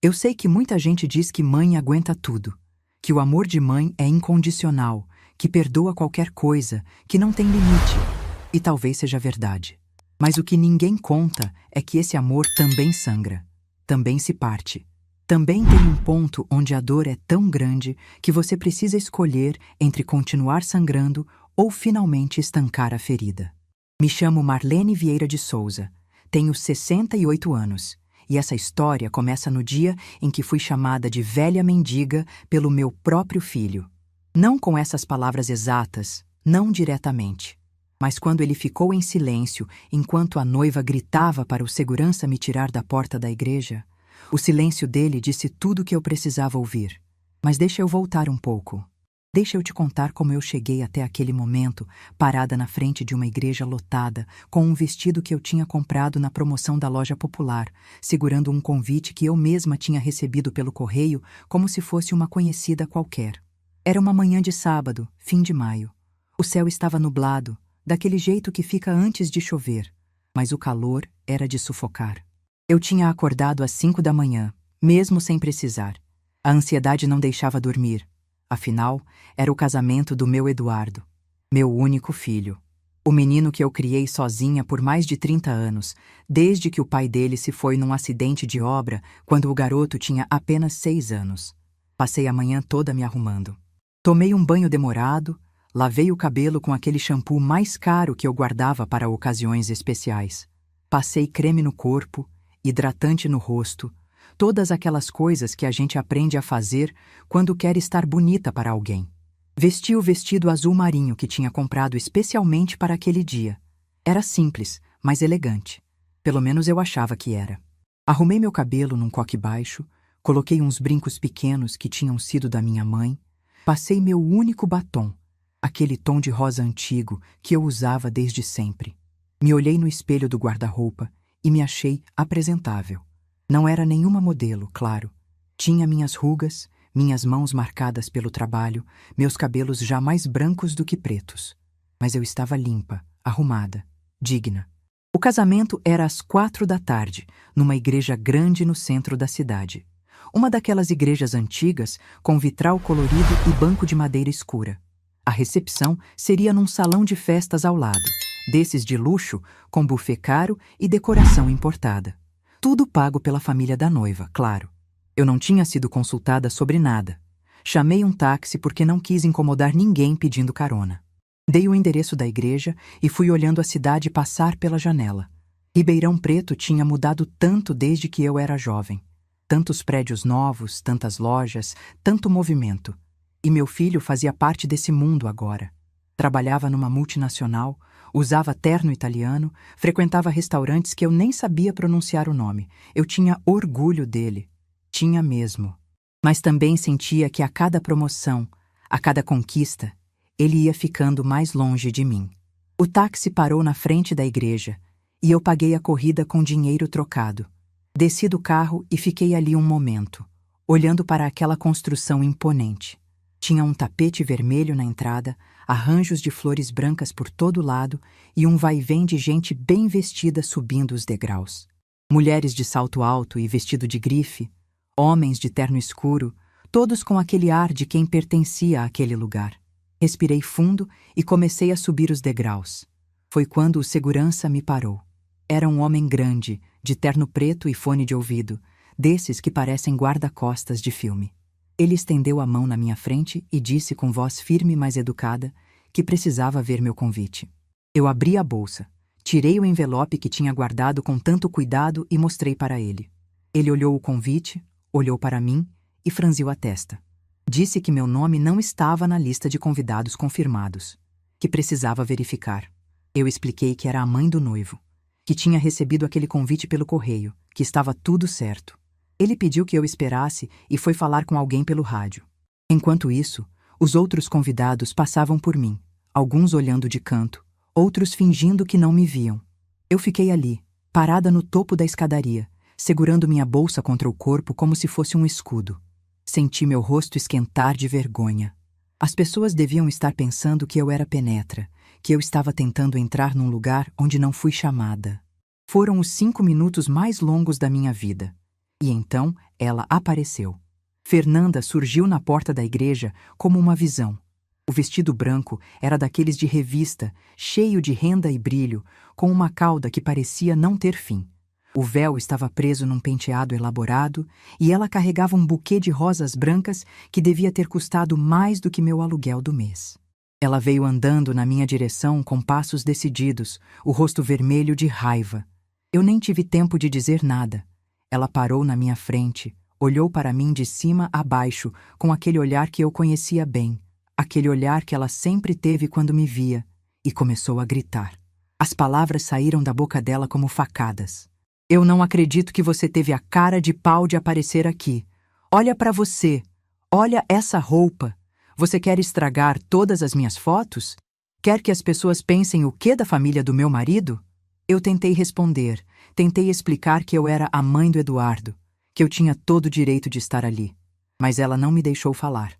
Eu sei que muita gente diz que mãe aguenta tudo, que o amor de mãe é incondicional, que perdoa qualquer coisa, que não tem limite. E talvez seja verdade. Mas o que ninguém conta é que esse amor também sangra, também se parte. Também tem um ponto onde a dor é tão grande que você precisa escolher entre continuar sangrando ou finalmente estancar a ferida. Me chamo Marlene Vieira de Souza, tenho 68 anos, e essa história começa no dia em que fui chamada de velha mendiga pelo meu próprio filho. Não com essas palavras exatas, não diretamente. Mas quando ele ficou em silêncio enquanto a noiva gritava para o segurança me tirar da porta da igreja, o silêncio dele disse tudo o que eu precisava ouvir. Mas deixa eu voltar um pouco. Deixa eu te contar como eu cheguei até aquele momento, parada na frente de uma igreja lotada, com um vestido que eu tinha comprado na promoção da loja popular, segurando um convite que eu mesma tinha recebido pelo correio como se fosse uma conhecida qualquer. Era uma manhã de sábado, fim de maio. O céu estava nublado, daquele jeito que fica antes de chover, mas o calor era de sufocar. Eu tinha acordado às 5 da manhã, mesmo sem precisar. A ansiedade não deixava dormir. Afinal, era o casamento do meu Eduardo, meu único filho. O menino que eu criei sozinha por mais de 30 anos, desde que o pai dele se foi num acidente de obra quando o garoto tinha apenas 6 anos. Passei a manhã toda me arrumando. Tomei um banho demorado, lavei o cabelo com aquele shampoo mais caro que eu guardava para ocasiões especiais. Passei creme no corpo, hidratante no rosto, todas aquelas coisas que a gente aprende a fazer quando quer estar bonita para alguém. Vesti o vestido azul marinho que tinha comprado especialmente para aquele dia. Era simples, mas elegante. Pelo menos eu achava que era. Arrumei meu cabelo num coque baixo, coloquei uns brincos pequenos que tinham sido da minha mãe, passei meu único batom, aquele tom de rosa antigo que eu usava desde sempre. Me olhei no espelho do guarda-roupa e me achei apresentável. Não era nenhuma modelo, claro. Tinha minhas rugas, minhas mãos marcadas pelo trabalho, meus cabelos já mais brancos do que pretos. Mas eu estava limpa, arrumada, digna. O casamento era às 4 da tarde, numa igreja grande no centro da cidade. Uma daquelas igrejas antigas, com vitral colorido e banco de madeira escura. A recepção seria num salão de festas ao lado, desses de luxo, com buffet caro e decoração importada. Tudo pago pela família da noiva, claro. Eu não tinha sido consultada sobre nada. Chamei um táxi porque não quis incomodar ninguém pedindo carona. Dei o endereço da igreja e fui olhando a cidade passar pela janela. Ribeirão Preto tinha mudado tanto desde que eu era jovem. Tantos prédios novos, tantas lojas, tanto movimento. E meu filho fazia parte desse mundo agora. Trabalhava numa multinacional, usava terno italiano, frequentava restaurantes que eu nem sabia pronunciar o nome. Eu tinha orgulho dele. Tinha mesmo. Mas também sentia que a cada promoção, a cada conquista, ele ia ficando mais longe de mim. O táxi parou na frente da igreja e eu paguei a corrida com dinheiro trocado. Desci do carro e fiquei ali um momento, olhando para aquela construção imponente. Tinha um tapete vermelho na entrada, arranjos de flores brancas por todo lado e um vai-vem de gente bem vestida subindo os degraus. Mulheres de salto alto e vestido de grife, homens de terno escuro, todos com aquele ar de quem pertencia àquele lugar. Respirei fundo e comecei a subir os degraus. Foi quando o segurança me parou. Era um homem grande, de terno preto e fone de ouvido, desses que parecem guarda-costas de filme. Ele estendeu a mão na minha frente e disse com voz firme, mas educada, que precisava ver meu convite. Eu abri a bolsa, tirei o envelope que tinha guardado com tanto cuidado e mostrei para ele. Ele olhou o convite, olhou para mim e franziu a testa. Disse que meu nome não estava na lista de convidados confirmados, que precisava verificar. Eu expliquei que era a mãe do noivo, que tinha recebido aquele convite pelo correio, que estava tudo certo. Ele pediu que eu esperasse e foi falar com alguém pelo rádio. Enquanto isso, os outros convidados passavam por mim, alguns olhando de canto, outros fingindo que não me viam. Eu fiquei ali, parada no topo da escadaria, segurando minha bolsa contra o corpo como se fosse um escudo. Senti meu rosto esquentar de vergonha. As pessoas deviam estar pensando que eu era penetra, que eu estava tentando entrar num lugar onde não fui chamada. Foram os 5 minutos mais longos da minha vida. E então ela apareceu. Fernanda surgiu na porta da igreja como uma visão. O vestido branco era daqueles de revista, cheio de renda e brilho, com uma cauda que parecia não ter fim. O véu estava preso num penteado elaborado e ela carregava um buquê de rosas brancas que devia ter custado mais do que meu aluguel do mês. Ela veio andando na minha direção com passos decididos, o rosto vermelho de raiva. Eu nem tive tempo de dizer nada. Ela parou na minha frente, olhou para mim de cima a baixo, com aquele olhar que eu conhecia bem, aquele olhar que ela sempre teve quando me via, e começou a gritar. As palavras saíram da boca dela como facadas. Eu não acredito que você teve a cara de pau de aparecer aqui. Olha para você. Olha essa roupa. Você quer estragar todas as minhas fotos? Quer que as pessoas pensem o que da família do meu marido? Eu tentei responder, tentei explicar que eu era a mãe do Eduardo, que eu tinha todo o direito de estar ali. Mas ela não me deixou falar.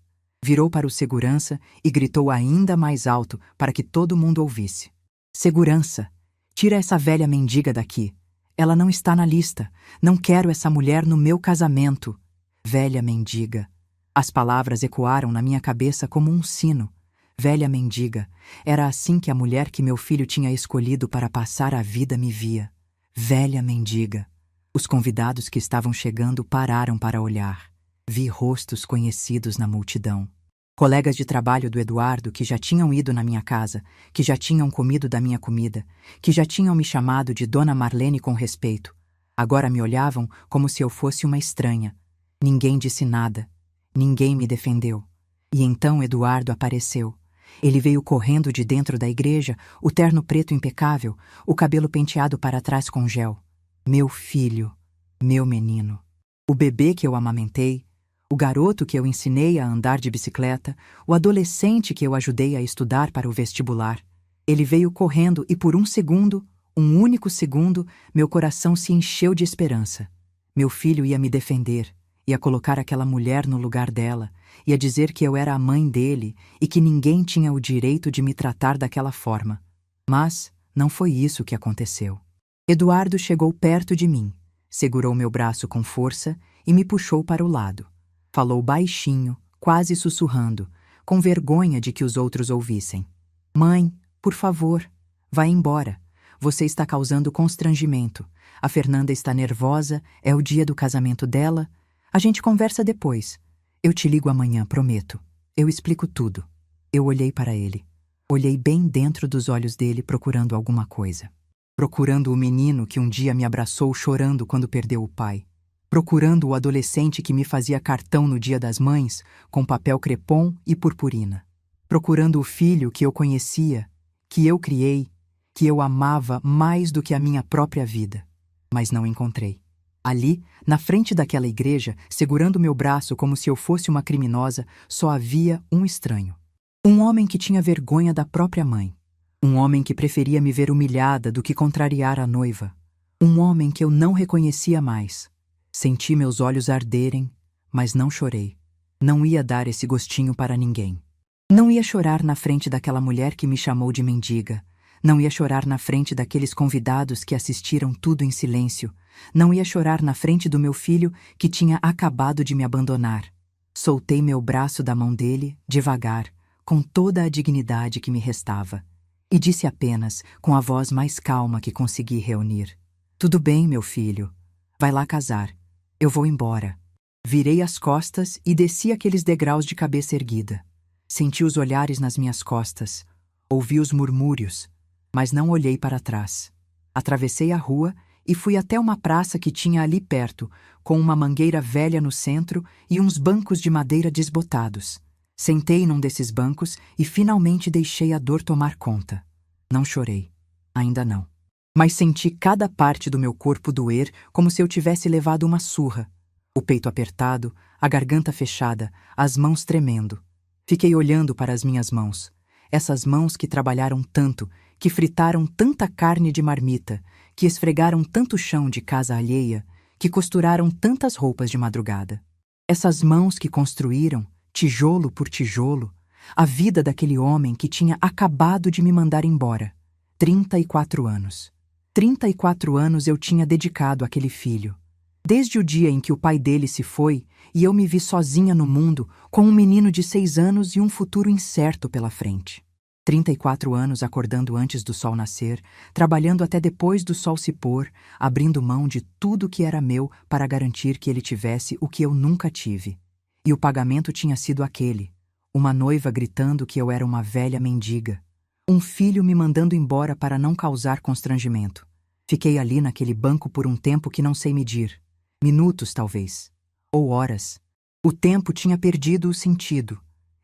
Virou para o segurança e gritou ainda mais alto para que todo mundo ouvisse. Segurança, tira essa velha mendiga daqui. Ela não está na lista. Não quero essa mulher no meu casamento. Velha mendiga. As palavras ecoaram na minha cabeça como um sino. Velha mendiga. Era assim que a mulher que meu filho tinha escolhido para passar a vida me via. Velha mendiga. Os convidados que estavam chegando pararam para olhar. Vi rostos conhecidos na multidão. Colegas de trabalho do Eduardo que já tinham ido na minha casa, que já tinham comido da minha comida, que já tinham me chamado de Dona Marlene com respeito. Agora me olhavam como se eu fosse uma estranha. Ninguém disse nada. Ninguém me defendeu. E então Eduardo apareceu. Ele veio correndo de dentro da igreja, o terno preto impecável, o cabelo penteado para trás com gel. Meu filho, meu menino. O bebê que eu amamentei, o garoto que eu ensinei a andar de bicicleta, o adolescente que eu ajudei a estudar para o vestibular. Ele veio correndo e por um segundo, um único segundo, meu coração se encheu de esperança. Meu filho ia me defender, ia colocar aquela mulher no lugar dela, ia dizer que eu era a mãe dele e que ninguém tinha o direito de me tratar daquela forma. Mas não foi isso que aconteceu. Eduardo chegou perto de mim, segurou meu braço com força e me puxou para o lado. Falou baixinho, quase sussurrando, com vergonha de que os outros ouvissem. Mãe, por favor, vá embora. Você está causando constrangimento. A Fernanda está nervosa, é o dia do casamento dela. A gente conversa depois. Eu te ligo amanhã, prometo. Eu explico tudo. Eu olhei para ele. Olhei bem dentro dos olhos dele procurando alguma coisa. Procurando o menino que um dia me abraçou chorando quando perdeu o pai. Procurando o adolescente que me fazia cartão no Dia das Mães, com papel crepom e purpurina. Procurando o filho que eu conhecia, que eu criei, que eu amava mais do que a minha própria vida. Mas não encontrei. Ali, na frente daquela igreja, segurando meu braço como se eu fosse uma criminosa, só havia um estranho. Um homem que tinha vergonha da própria mãe. Um homem que preferia me ver humilhada do que contrariar a noiva. Um homem que eu não reconhecia mais. Senti meus olhos arderem, mas não chorei. Não ia dar esse gostinho para ninguém. Não ia chorar na frente daquela mulher que me chamou de mendiga. Não ia chorar na frente daqueles convidados que assistiram tudo em silêncio. Não ia chorar na frente do meu filho que tinha acabado de me abandonar. Soltei meu braço da mão dele, devagar, com toda a dignidade que me restava. E disse apenas, com a voz mais calma que consegui reunir: Tudo bem, meu filho. Vai lá casar. Eu vou embora. Virei as costas e desci aqueles degraus de cabeça erguida. Senti os olhares nas minhas costas. Ouvi os murmúrios, mas não olhei para trás. Atravessei a rua e fui até uma praça que tinha ali perto, com uma mangueira velha no centro e uns bancos de madeira desbotados. Sentei num desses bancos e finalmente deixei a dor tomar conta. Não chorei. Ainda não. Mas senti cada parte do meu corpo doer como se eu tivesse levado uma surra. O peito apertado, a garganta fechada, as mãos tremendo. Fiquei olhando para as minhas mãos. Essas mãos que trabalharam tanto, que fritaram tanta carne de marmita, que esfregaram tanto chão de casa alheia, que costuraram tantas roupas de madrugada. Essas mãos que construíram, tijolo por tijolo, a vida daquele homem que tinha acabado de me mandar embora. 34 anos. 34 anos eu tinha dedicado àquele filho. Desde o dia em que o pai dele se foi, e eu me vi sozinha no mundo, com um menino de 6 anos e um futuro incerto pela frente. 34 anos acordando antes do sol nascer, trabalhando até depois do sol se pôr, abrindo mão de tudo que era meu para garantir que ele tivesse o que eu nunca tive. E o pagamento tinha sido aquele: uma noiva gritando que eu era uma velha mendiga. Um filho me mandando embora para não causar constrangimento. Fiquei ali naquele banco por um tempo que não sei medir. Minutos, talvez. Ou horas. O tempo tinha perdido o sentido.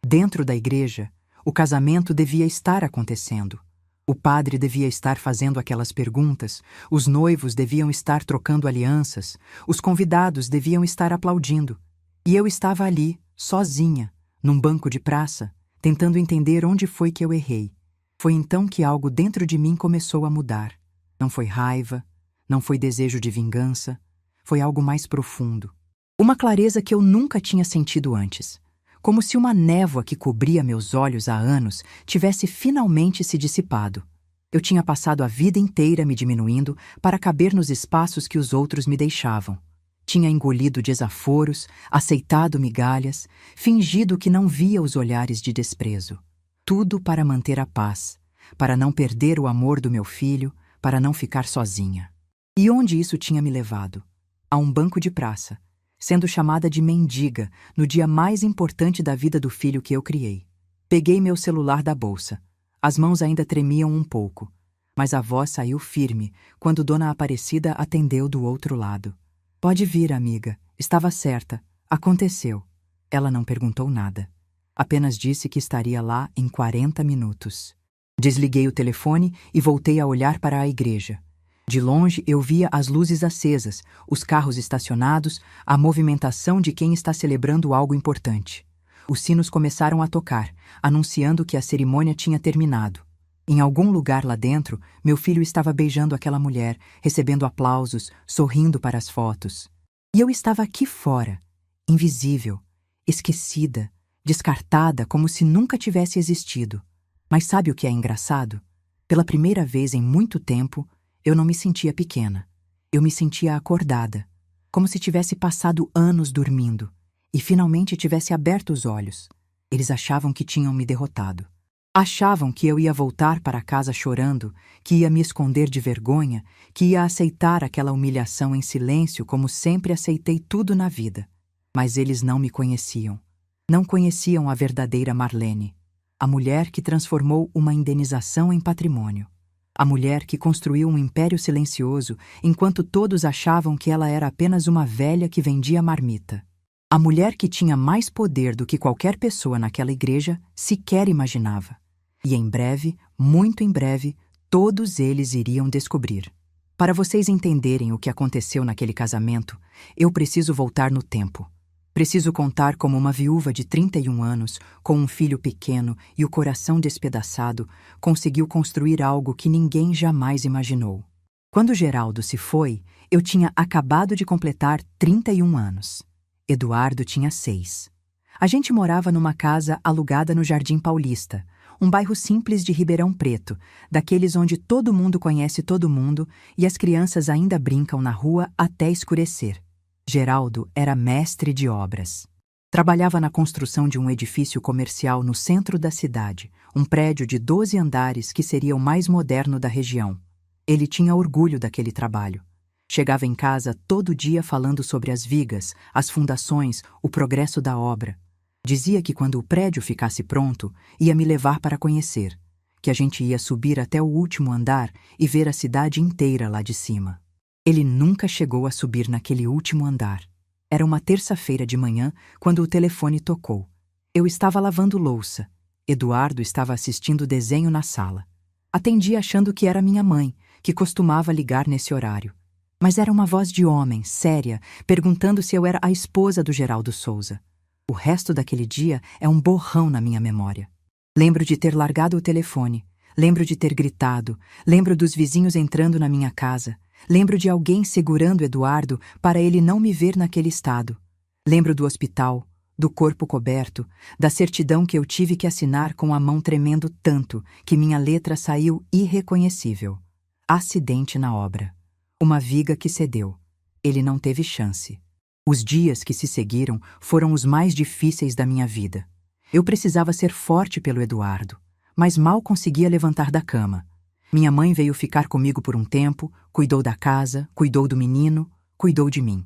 Dentro da igreja, o casamento devia estar acontecendo. O padre devia estar fazendo aquelas perguntas, os noivos deviam estar trocando alianças, os convidados deviam estar aplaudindo. E eu estava ali, sozinha, num banco de praça, tentando entender onde foi que eu errei. Foi então que algo dentro de mim começou a mudar. Não foi raiva, não foi desejo de vingança, foi algo mais profundo. Uma clareza que eu nunca tinha sentido antes. Como se uma névoa que cobria meus olhos há anos tivesse finalmente se dissipado. Eu tinha passado a vida inteira me diminuindo para caber nos espaços que os outros me deixavam. Tinha engolido desaforos, aceitado migalhas, fingido que não via os olhares de desprezo. Tudo para manter a paz, para não perder o amor do meu filho, para não ficar sozinha. E onde isso tinha me levado? A um banco de praça, sendo chamada de mendiga no dia mais importante da vida do filho que eu criei. Peguei meu celular da bolsa. As mãos ainda tremiam um pouco, mas a voz saiu firme quando Dona Aparecida atendeu do outro lado. Pode vir, amiga. Estava certa. Aconteceu. Ela não perguntou nada. Apenas disse que estaria lá em 40 minutos. Desliguei o telefone e voltei a olhar para a igreja. De longe eu via as luzes acesas, os carros estacionados, a movimentação de quem está celebrando algo importante. Os sinos começaram a tocar, anunciando que a cerimônia tinha terminado. Em algum lugar lá dentro, meu filho estava beijando aquela mulher, recebendo aplausos, sorrindo para as fotos. E eu estava aqui fora, invisível, esquecida, descartada como se nunca tivesse existido. Mas sabe o que é engraçado? Pela primeira vez em muito tempo, eu não me sentia pequena. Eu me sentia acordada, como se tivesse passado anos dormindo e finalmente tivesse aberto os olhos. Eles achavam que tinham me derrotado. Achavam que eu ia voltar para casa chorando, que ia me esconder de vergonha, que ia aceitar aquela humilhação em silêncio como sempre aceitei tudo na vida. Mas eles não me conheciam. Não conheciam a verdadeira Marlene, a mulher que transformou uma indenização em patrimônio. A mulher que construiu um império silencioso enquanto todos achavam que ela era apenas uma velha que vendia marmita. A mulher que tinha mais poder do que qualquer pessoa naquela igreja sequer imaginava. E em breve, muito em breve, todos eles iriam descobrir. Para vocês entenderem o que aconteceu naquele casamento, eu preciso voltar no tempo. Preciso contar como uma viúva de 31 anos, com um filho pequeno e o coração despedaçado, conseguiu construir algo que ninguém jamais imaginou. Quando Geraldo se foi, eu tinha acabado de completar 31 anos. Eduardo tinha 6. A gente morava numa casa alugada no Jardim Paulista, um bairro simples de Ribeirão Preto, daqueles onde todo mundo conhece todo mundo e as crianças ainda brincam na rua até escurecer. Geraldo era mestre de obras. Trabalhava na construção de um edifício comercial no centro da cidade, um prédio de 12 andares que seria o mais moderno da região. Ele tinha orgulho daquele trabalho. Chegava em casa todo dia falando sobre as vigas, as fundações, o progresso da obra. Dizia que quando o prédio ficasse pronto, ia me levar para conhecer, que a gente ia subir até o último andar e ver a cidade inteira lá de cima. Ele nunca chegou a subir naquele último andar. Era uma terça-feira de manhã quando o telefone tocou. Eu estava lavando louça. Eduardo estava assistindo desenho na sala. Atendi achando que era minha mãe, que costumava ligar nesse horário. Mas era uma voz de homem, séria, perguntando se eu era a esposa do Geraldo Souza. O resto daquele dia é um borrão na minha memória. Lembro de ter largado o telefone, lembro de ter gritado, lembro dos vizinhos entrando na minha casa, lembro de alguém segurando Eduardo para ele não me ver naquele estado. Lembro do hospital, do corpo coberto, da certidão que eu tive que assinar com a mão tremendo tanto que minha letra saiu irreconhecível. Acidente na obra. Uma viga que cedeu. Ele não teve chance. Os dias que se seguiram foram os mais difíceis da minha vida. Eu precisava ser forte pelo Eduardo, mas mal conseguia levantar da cama. Minha mãe veio ficar comigo por um tempo, cuidou da casa, cuidou do menino, cuidou de mim.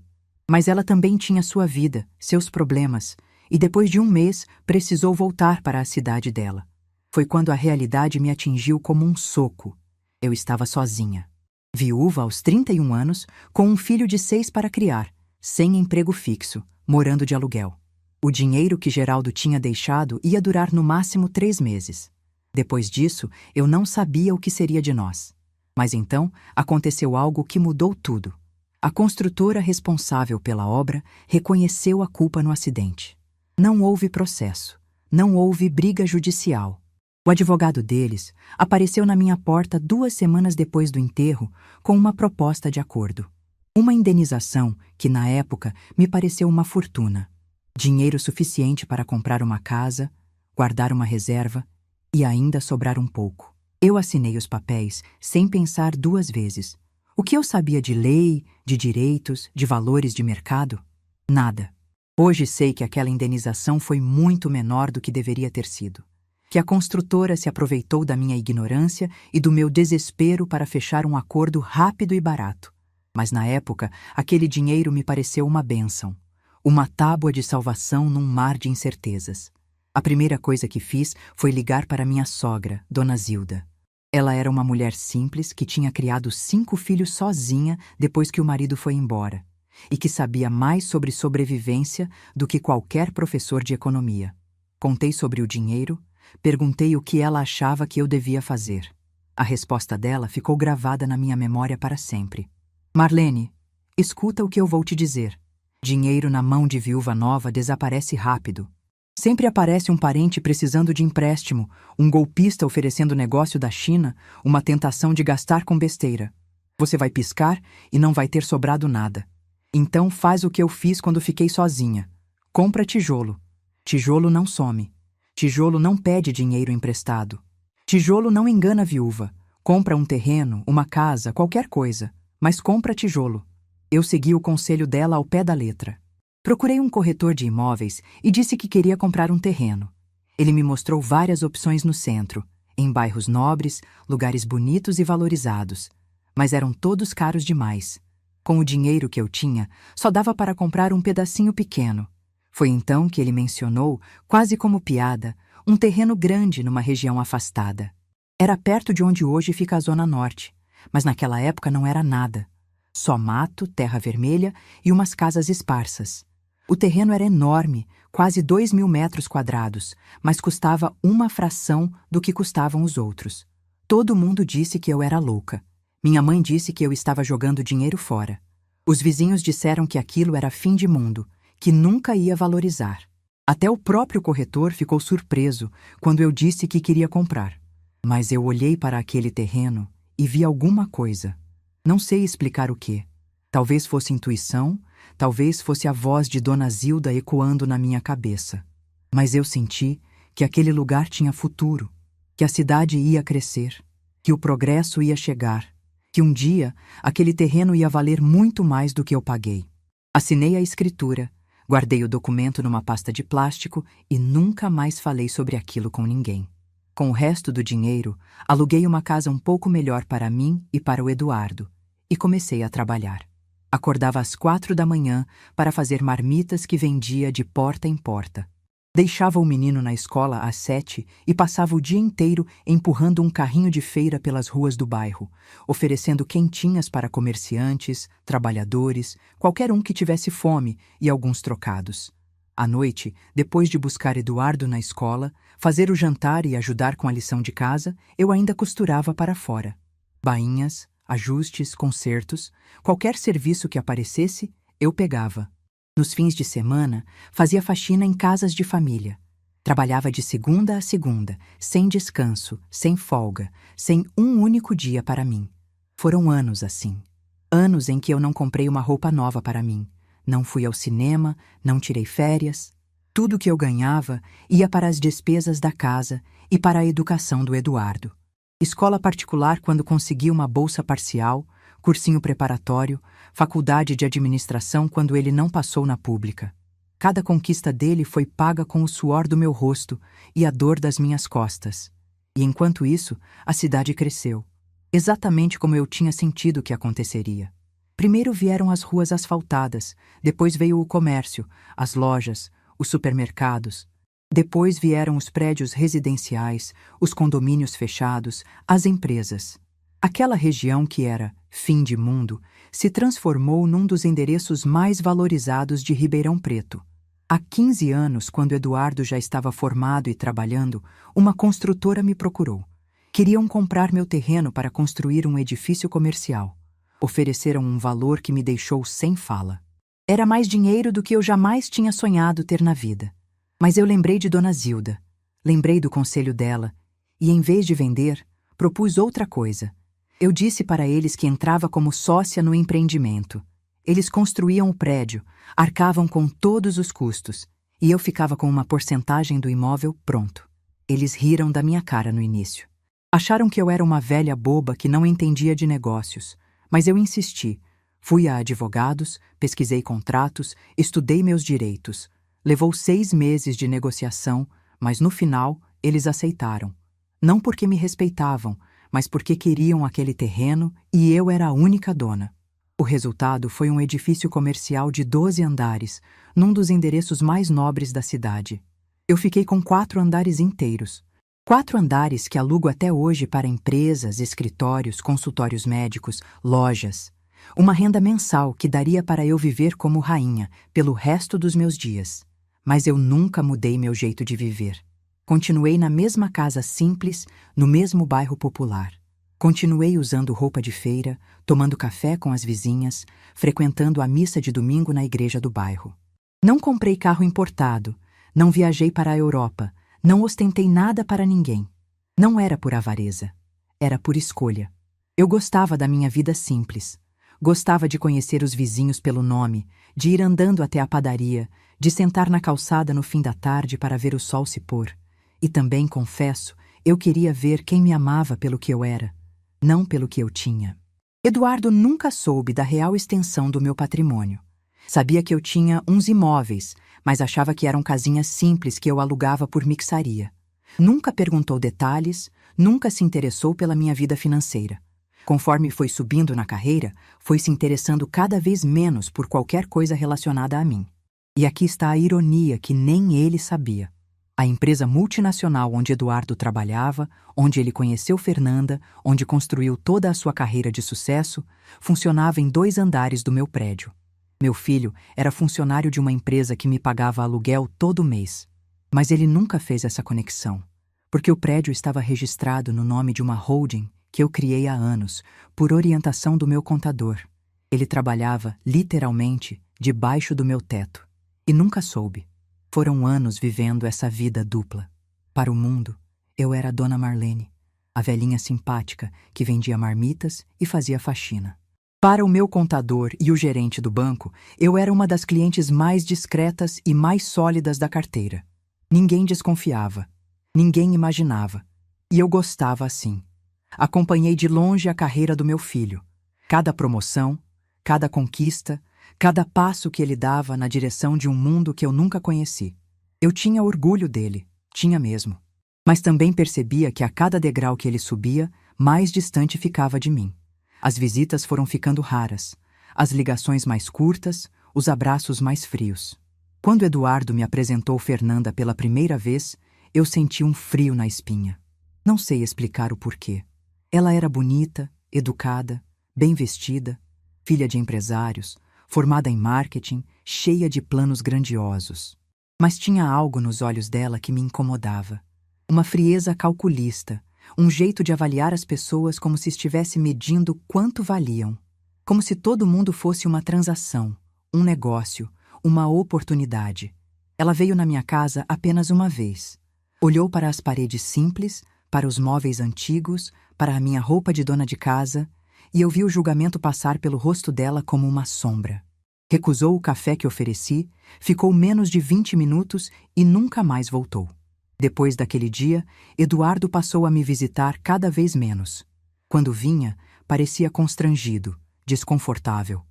Mas ela também tinha sua vida, seus problemas, e depois de um mês precisou voltar para a cidade dela. Foi quando a realidade me atingiu como um soco. Eu estava sozinha. Viúva aos 31 anos, com um filho de 6 para criar, sem emprego fixo, morando de aluguel. O dinheiro que Geraldo tinha deixado ia durar no máximo 3 meses. Depois disso, eu não sabia o que seria de nós. Mas então, aconteceu algo que mudou tudo. A construtora responsável pela obra reconheceu a culpa no acidente. Não houve processo, não houve briga judicial. O advogado deles apareceu na minha porta 2 semanas depois do enterro com uma proposta de acordo. Uma indenização que, na época, me pareceu uma fortuna. Dinheiro suficiente para comprar uma casa, guardar uma reserva e ainda sobrar um pouco. Eu assinei os papéis sem pensar 2 vezes. O que eu sabia de lei, de direitos, de valores de mercado? Nada. Hoje sei que aquela indenização foi muito menor do que deveria ter sido. Que a construtora se aproveitou da minha ignorância e do meu desespero para fechar um acordo rápido e barato. Mas na época, aquele dinheiro me pareceu uma bênção. Uma tábua de salvação num mar de incertezas. A primeira coisa que fiz foi ligar para minha sogra, Dona Zilda. Ela era uma mulher simples que tinha criado 5 filhos sozinha depois que o marido foi embora, e que sabia mais sobre sobrevivência do que qualquer professor de economia. Contei sobre o dinheiro, perguntei o que ela achava que eu devia fazer. A resposta dela ficou gravada na minha memória para sempre. Marlene, escuta o que eu vou te dizer. Dinheiro na mão de viúva nova desaparece rápido. Sempre aparece um parente precisando de empréstimo, um golpista oferecendo negócio da China, uma tentação de gastar com besteira. Você vai piscar e não vai ter sobrado nada. Então faz o que eu fiz quando fiquei sozinha. Compra tijolo. Tijolo não some. Tijolo não pede dinheiro emprestado. Tijolo não engana a viúva. Compra um terreno, uma casa, qualquer coisa, mas compra tijolo. Eu segui o conselho dela ao pé da letra. Procurei um corretor de imóveis e disse que queria comprar um terreno. Ele me mostrou várias opções no centro, em bairros nobres, lugares bonitos e valorizados, mas eram todos caros demais. Com o dinheiro que eu tinha, só dava para comprar um pedacinho pequeno. Foi então que ele mencionou, quase como piada, um terreno grande numa região afastada. Era perto de onde hoje fica a Zona Norte, mas naquela época não era nada. Só mato, terra vermelha e umas casas esparsas. O terreno era enorme, quase 2.000 metros quadrados, mas custava uma fração do que custavam os outros. Todo mundo disse que eu era louca. Minha mãe disse que eu estava jogando dinheiro fora. Os vizinhos disseram que aquilo era fim de mundo, que nunca ia valorizar. Até o próprio corretor ficou surpreso quando eu disse que queria comprar. Mas eu olhei para aquele terreno e vi alguma coisa. Não sei explicar o quê. Talvez fosse intuição, talvez fosse a voz de Dona Zilda ecoando na minha cabeça. Mas eu senti que aquele lugar tinha futuro, que a cidade ia crescer, que o progresso ia chegar, que um dia aquele terreno ia valer muito mais do que eu paguei. Assinei a escritura, guardei o documento numa pasta de plástico e nunca mais falei sobre aquilo com ninguém. Com o resto do dinheiro, aluguei uma casa um pouco melhor para mim e para o Eduardo, e comecei a trabalhar. Acordava às 4 da manhã para fazer marmitas que vendia de porta em porta. Deixava o menino na escola às 7 e passava o dia inteiro empurrando um carrinho de feira pelas ruas do bairro, oferecendo quentinhas para comerciantes, trabalhadores, qualquer um que tivesse fome e alguns trocados. À noite, depois de buscar Eduardo na escola, fazer o jantar e ajudar com a lição de casa, eu ainda costurava para fora. Bainhas, ajustes, consertos, qualquer serviço que aparecesse, eu pegava. Nos fins de semana, fazia faxina em casas de família. Trabalhava de segunda a segunda, sem descanso, sem folga, sem um único dia para mim. Foram anos assim. Anos em que eu não comprei uma roupa nova para mim. Não fui ao cinema, não tirei férias. Tudo que eu ganhava ia para as despesas da casa e para a educação do Eduardo. Escola particular quando consegui uma bolsa parcial, cursinho preparatório, faculdade de administração quando ele não passou na pública. Cada conquista dele foi paga com o suor do meu rosto e a dor das minhas costas. E enquanto isso, a cidade cresceu, exatamente como eu tinha sentido que aconteceria. Primeiro vieram as ruas asfaltadas, depois veio o comércio, as lojas, os supermercados. Depois vieram os prédios residenciais, os condomínios fechados, as empresas. Aquela região que era fim de mundo se transformou num dos endereços mais valorizados de Ribeirão Preto. Há 15 anos, quando Eduardo já estava formado e trabalhando, uma construtora me procurou. Queriam comprar meu terreno para construir um edifício comercial. Ofereceram um valor que me deixou sem fala. Era mais dinheiro do que eu jamais tinha sonhado ter na vida. Mas eu lembrei de Dona Zilda, lembrei do conselho dela, e em vez de vender, propus outra coisa. Eu disse para eles que entrava como sócia no empreendimento. Eles construíam o prédio, arcavam com todos os custos, e eu ficava com uma porcentagem do imóvel pronto. Eles riram da minha cara no início. Acharam que eu era uma velha boba que não entendia de negócios, mas eu insisti. Fui a advogados, pesquisei contratos, estudei meus direitos. Levou 6 meses de negociação, mas no final eles aceitaram. Não porque me respeitavam, mas porque queriam aquele terreno e eu era a única dona. O resultado foi um edifício comercial de 12 andares, num dos endereços mais nobres da cidade. Eu fiquei com 4 andares inteiros. 4 andares que alugo até hoje para empresas, escritórios, consultórios médicos, lojas. Uma renda mensal que daria para eu viver como rainha pelo resto dos meus dias. Mas eu nunca mudei meu jeito de viver. Continuei na mesma casa simples, no mesmo bairro popular. Continuei usando roupa de feira, tomando café com as vizinhas, frequentando a missa de domingo na igreja do bairro. Não comprei carro importado, não viajei para a Europa, não ostentei nada para ninguém. Não era por avareza, era por escolha. Eu gostava da minha vida simples. Gostava de conhecer os vizinhos pelo nome, de ir andando até a padaria, de sentar na calçada no fim da tarde para ver o sol se pôr. E também, confesso, eu queria ver quem me amava pelo que eu era, não pelo que eu tinha. Eduardo nunca soube da real extensão do meu patrimônio. Sabia que eu tinha uns imóveis, mas achava que eram casinhas simples que eu alugava por mixaria. Nunca perguntou detalhes, nunca se interessou pela minha vida financeira. Conforme foi subindo na carreira, foi se interessando cada vez menos por qualquer coisa relacionada a mim. E aqui está a ironia que nem ele sabia. A empresa multinacional onde Eduardo trabalhava, onde ele conheceu Fernanda, onde construiu toda a sua carreira de sucesso, funcionava em 2 andares do meu prédio. Meu filho era funcionário de uma empresa que me pagava aluguel todo mês. Mas ele nunca fez essa conexão, porque o prédio estava registrado no nome de uma holding que eu criei há anos, por orientação do meu contador. Ele trabalhava, literalmente, debaixo do meu teto. E nunca soube. Foram anos vivendo essa vida dupla. Para o mundo, eu era a Dona Marlene, a velhinha simpática que vendia marmitas e fazia faxina. Para o meu contador e o gerente do banco, eu era uma das clientes mais discretas e mais sólidas da carteira. Ninguém desconfiava, ninguém imaginava. E eu gostava assim. Acompanhei de longe a carreira do meu filho. Cada promoção, cada conquista, cada passo que ele dava na direção de um mundo que eu nunca conheci. Eu tinha orgulho dele, tinha mesmo. Mas também percebia que a cada degrau que ele subia, mais distante ficava de mim. As visitas foram ficando raras, as ligações mais curtas, os abraços mais frios. Quando Eduardo me apresentou Fernanda pela primeira vez, eu senti um frio na espinha. Não sei explicar o porquê. Ela era bonita, educada, bem vestida, filha de empresários, formada em marketing, cheia de planos grandiosos. Mas tinha algo nos olhos dela que me incomodava. Uma frieza calculista, um jeito de avaliar as pessoas como se estivesse medindo quanto valiam. Como se todo mundo fosse uma transação, um negócio, uma oportunidade. Ela veio na minha casa apenas uma vez. Olhou para as paredes simples, para os móveis antigos, para a minha roupa de dona de casa, e eu vi o julgamento passar pelo rosto dela como uma sombra. Recusou o café que ofereci, ficou menos de 20 minutos e nunca mais voltou. Depois daquele dia, Eduardo passou a me visitar cada vez menos. Quando vinha, parecia constrangido, desconfortável.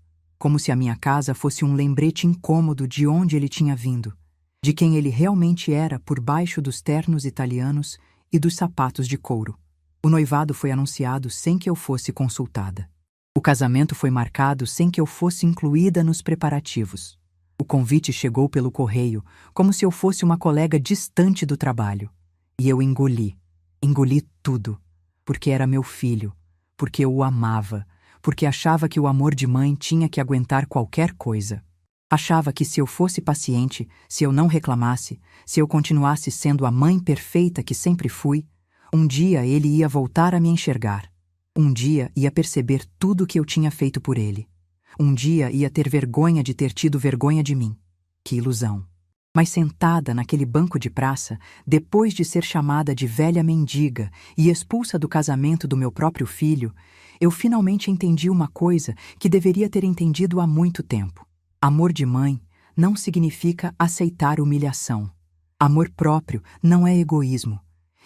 como se a minha casa fosse um lembrete incômodo de onde ele tinha vindo, de quem ele realmente era por baixo dos ternos italianos e dos sapatos de couro. O noivado foi anunciado sem que eu fosse consultada. O casamento foi marcado sem que eu fosse incluída nos preparativos. O convite chegou pelo correio, como se eu fosse uma colega distante do trabalho. E eu engoli tudo, porque era meu filho, porque eu o amava, porque achava que o amor de mãe tinha que aguentar qualquer coisa. Achava que se eu fosse paciente, se eu não reclamasse, se eu continuasse sendo a mãe perfeita que sempre fui, um dia ele ia voltar a me enxergar. Um dia ia perceber tudo o que eu tinha feito por ele. Um dia ia ter vergonha de ter tido vergonha de mim. Que ilusão! Mas sentada naquele banco de praça, depois de ser chamada de velha mendiga e expulsa do casamento do meu próprio filho, eu finalmente entendi uma coisa que deveria ter entendido há muito tempo. Amor de mãe não significa aceitar humilhação. Amor próprio não é egoísmo.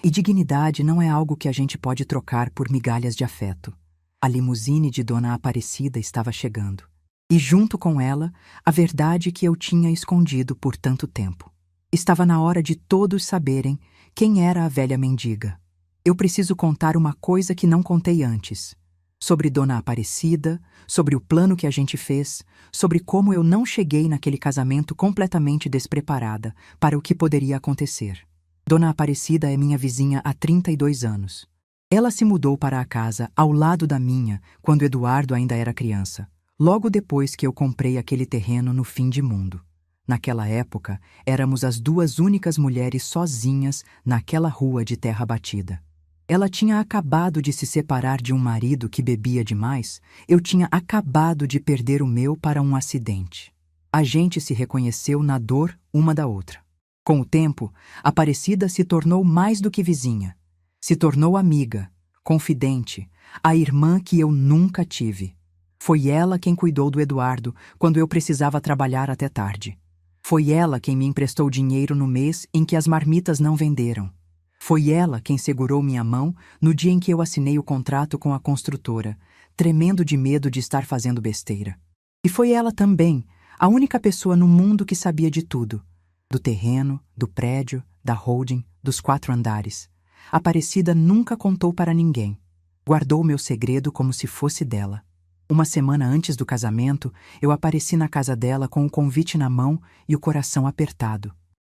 E dignidade não é algo que a gente pode trocar por migalhas de afeto. A limusine de Dona Aparecida estava chegando. E junto com ela, a verdade que eu tinha escondido por tanto tempo. Estava na hora de todos saberem quem era a velha mendiga. Eu preciso contar uma coisa que não contei antes. Sobre Dona Aparecida, sobre o plano que a gente fez, sobre como eu não cheguei naquele casamento completamente despreparada para o que poderia acontecer. Dona Aparecida é minha vizinha há 32 anos. Ela se mudou para a casa ao lado da minha quando Eduardo ainda era criança, logo depois que eu comprei aquele terreno no fim de mundo. Naquela época, éramos as duas únicas mulheres sozinhas naquela rua de terra batida. Ela tinha acabado de se separar de um marido que bebia demais, eu tinha acabado de perder o meu para um acidente. A gente se reconheceu na dor uma da outra. Com o tempo, Aparecida se tornou mais do que vizinha. Se tornou amiga, confidente, a irmã que eu nunca tive. Foi ela quem cuidou do Eduardo quando eu precisava trabalhar até tarde. Foi ela quem me emprestou dinheiro no mês em que as marmitas não venderam. Foi ela quem segurou minha mão no dia em que eu assinei o contrato com a construtora, tremendo de medo de estar fazendo besteira. E foi ela também, a única pessoa no mundo que sabia de tudo. Do terreno, do prédio, da holding, dos 4 andares. Aparecida nunca contou para ninguém. Guardou meu segredo como se fosse dela. Uma semana antes do casamento, eu apareci na casa dela com o convite na mão e o coração apertado.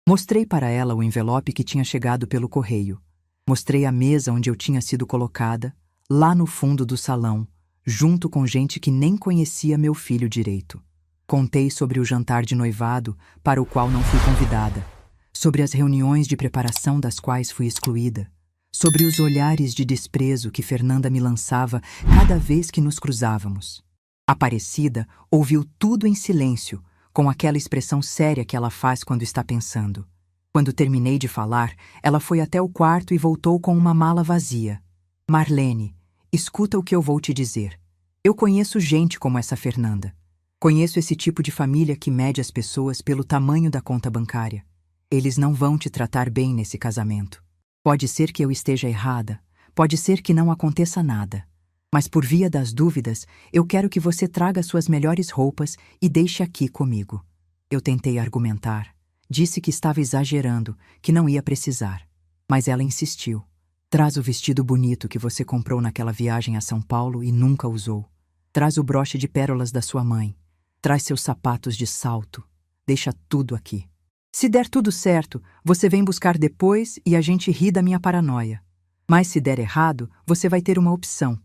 Mostrei para ela o envelope que tinha chegado pelo correio. Mostrei a mesa onde eu tinha sido colocada, lá no fundo do salão, junto com gente que nem conhecia meu filho direito. Contei sobre o jantar de noivado, para o qual não fui convidada, sobre as reuniões de preparação das quais fui excluída, sobre os olhares de desprezo que Fernanda me lançava cada vez que nos cruzávamos. Aparecida ouviu tudo em silêncio, com aquela expressão séria que ela faz quando está pensando. Quando terminei de falar, ela foi até o quarto e voltou com uma mala vazia. Marlene, escuta o que eu vou te dizer. Eu conheço gente como essa Fernanda. Conheço esse tipo de família que mede as pessoas pelo tamanho da conta bancária. Eles não vão te tratar bem nesse casamento. Pode ser que eu esteja errada, pode ser que não aconteça nada. Mas por via das dúvidas, eu quero que você traga suas melhores roupas e deixe aqui comigo. Eu tentei argumentar. Disse que estava exagerando, que não ia precisar. Mas ela insistiu. Traz o vestido bonito que você comprou naquela viagem a São Paulo e nunca usou. Traz o broche de pérolas da sua mãe. Traz seus sapatos de salto. Deixa tudo aqui. Se der tudo certo, você vem buscar depois e a gente ri da minha paranoia. Mas se der errado, você vai ter uma opção.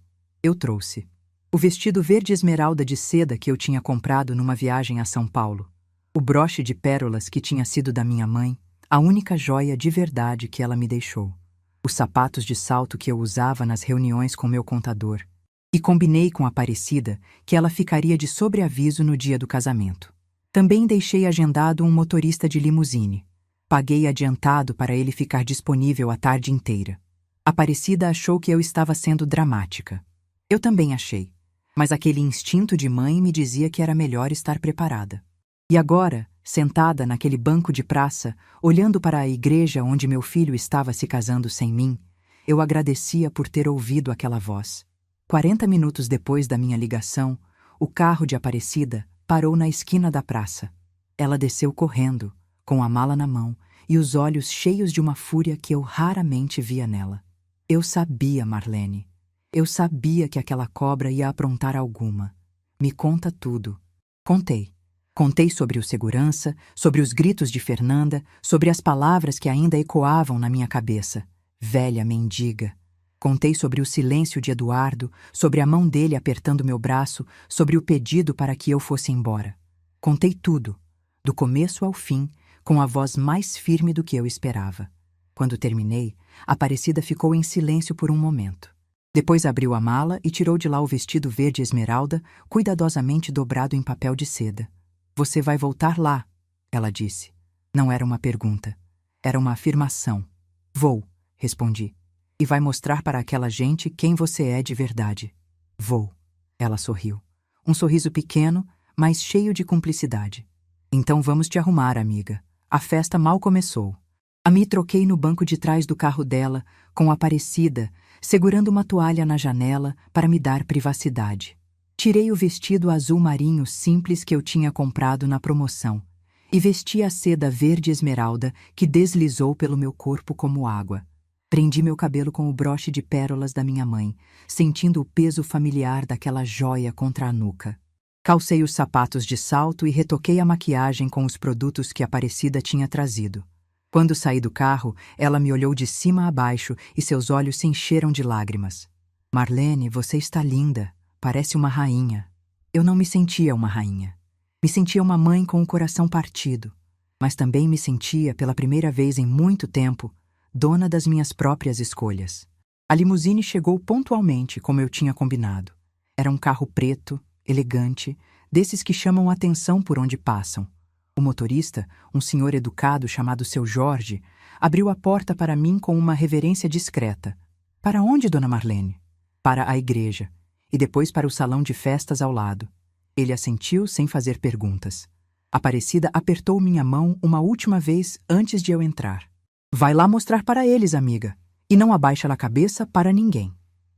Eu trouxe. O vestido verde esmeralda de seda que eu tinha comprado numa viagem a São Paulo. O broche de pérolas que tinha sido da minha mãe, a única joia de verdade que ela me deixou. Os sapatos de salto que eu usava nas reuniões com meu contador. E combinei com a Aparecida que ela ficaria de sobreaviso no dia do casamento. Também deixei agendado um motorista de limusine. Paguei adiantado para ele ficar disponível a tarde inteira. Aparecida achou que eu estava sendo dramática. Eu também achei, mas aquele instinto de mãe me dizia que era melhor estar preparada. E agora, sentada naquele banco de praça, olhando para a igreja onde meu filho estava se casando sem mim, eu agradecia por ter ouvido aquela voz. 40 minutos depois da minha ligação, o carro de Aparecida parou na esquina da praça. Ela desceu correndo, com a mala na mão e os olhos cheios de uma fúria que eu raramente via nela. Eu sabia, Marlene. Eu sabia que aquela cobra ia aprontar alguma. Me conta tudo. Contei. Contei sobre o segurança, sobre os gritos de Fernanda, sobre as palavras que ainda ecoavam na minha cabeça. Velha mendiga. Contei sobre o silêncio de Eduardo, sobre a mão dele apertando meu braço, sobre o pedido para que eu fosse embora. Contei tudo, do começo ao fim, com a voz mais firme do que eu esperava. Quando terminei, Aparecida ficou em silêncio por um momento. Depois abriu a mala e tirou de lá o vestido verde esmeralda, cuidadosamente dobrado em papel de seda. Você vai voltar lá, ela disse. Não era uma pergunta. Era uma afirmação. Vou, respondi. E vai mostrar para aquela gente quem você é de verdade. Vou. Ela sorriu. Um sorriso pequeno, mas cheio de cumplicidade. Então vamos te arrumar, amiga. A festa mal começou. Me troquei no banco de trás do carro dela, com Aparecida, segurando uma toalha na janela para me dar privacidade. Tirei o vestido azul marinho simples que eu tinha comprado na promoção e vesti a seda verde esmeralda que deslizou pelo meu corpo como água. Prendi meu cabelo com o broche de pérolas da minha mãe, sentindo o peso familiar daquela joia contra a nuca. Calcei os sapatos de salto e retoquei a maquiagem com os produtos que Aparecida tinha trazido. Quando saí do carro, ela me olhou de cima a baixo e seus olhos se encheram de lágrimas. Marlene, você está linda. Parece uma rainha. Eu não me sentia uma rainha. Me sentia uma mãe com o coração partido. Mas também me sentia, pela primeira vez em muito tempo, dona das minhas próprias escolhas. A limusine chegou pontualmente, como eu tinha combinado. Era um carro preto, elegante, desses que chamam a atenção por onde passam. O motorista, um senhor educado chamado Seu Jorge, abriu a porta para mim com uma reverência discreta. Para onde, dona Marlene? Para a igreja, e depois para o salão de festas ao lado. Ele assentiu sem fazer perguntas. Aparecida apertou minha mão uma última vez antes de eu entrar. Vai lá mostrar para eles, amiga, e não abaixa a cabeça para ninguém.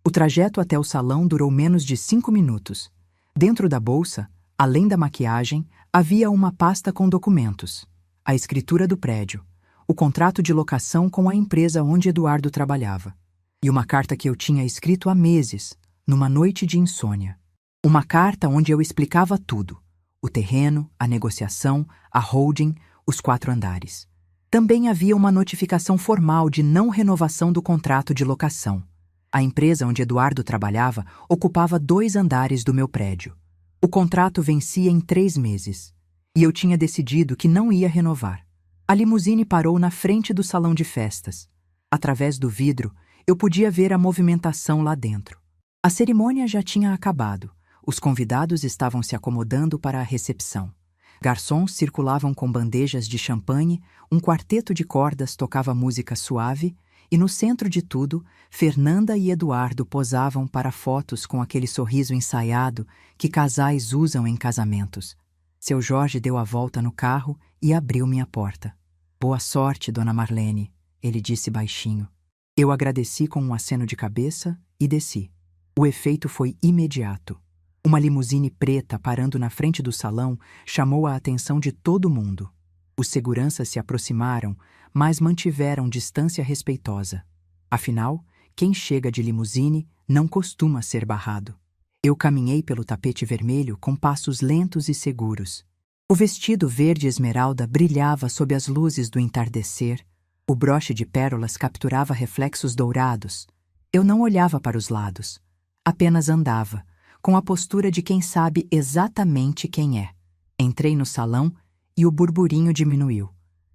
O trajeto até o salão durou menos de 5 minutos. Dentro da bolsa, além da maquiagem, havia uma pasta com documentos, a escritura do prédio, o contrato de locação com a empresa onde Eduardo trabalhava, e uma carta que eu tinha escrito há meses, numa noite de insônia. Uma carta onde eu explicava tudo: o terreno, a negociação, a holding, os 4 andares. Também havia uma notificação formal de não renovação do contrato de locação. A empresa onde Eduardo trabalhava ocupava 2 andares do meu prédio. O contrato vencia em 3 meses, e eu tinha decidido que não ia renovar. A limusine parou na frente do salão de festas. Através do vidro, eu podia ver a movimentação lá dentro. A cerimônia já tinha acabado. Os convidados estavam se acomodando para a recepção. Garçons circulavam com bandejas de champanhe, um quarteto de cordas tocava música suave, e no centro de tudo, Fernanda e Eduardo posavam para fotos com aquele sorriso ensaiado que casais usam em casamentos. Seu Jorge deu a volta no carro e abriu minha porta. Boa sorte, dona Marlene, ele disse baixinho. Eu agradeci com um aceno de cabeça e desci. O efeito foi imediato. Uma limusine preta parando na frente do salão chamou a atenção de todo mundo. Os seguranças se aproximaram, mas mantiveram distância respeitosa. Afinal, quem chega de limusine não costuma ser barrado. Eu caminhei pelo tapete vermelho com passos lentos e seguros. O vestido verde esmeralda brilhava sob as luzes do entardecer. O broche de pérolas capturava reflexos dourados. Eu não olhava para os lados. Apenas andava, com a postura de quem sabe exatamente quem é. Entrei no salão e o burburinho diminuiu.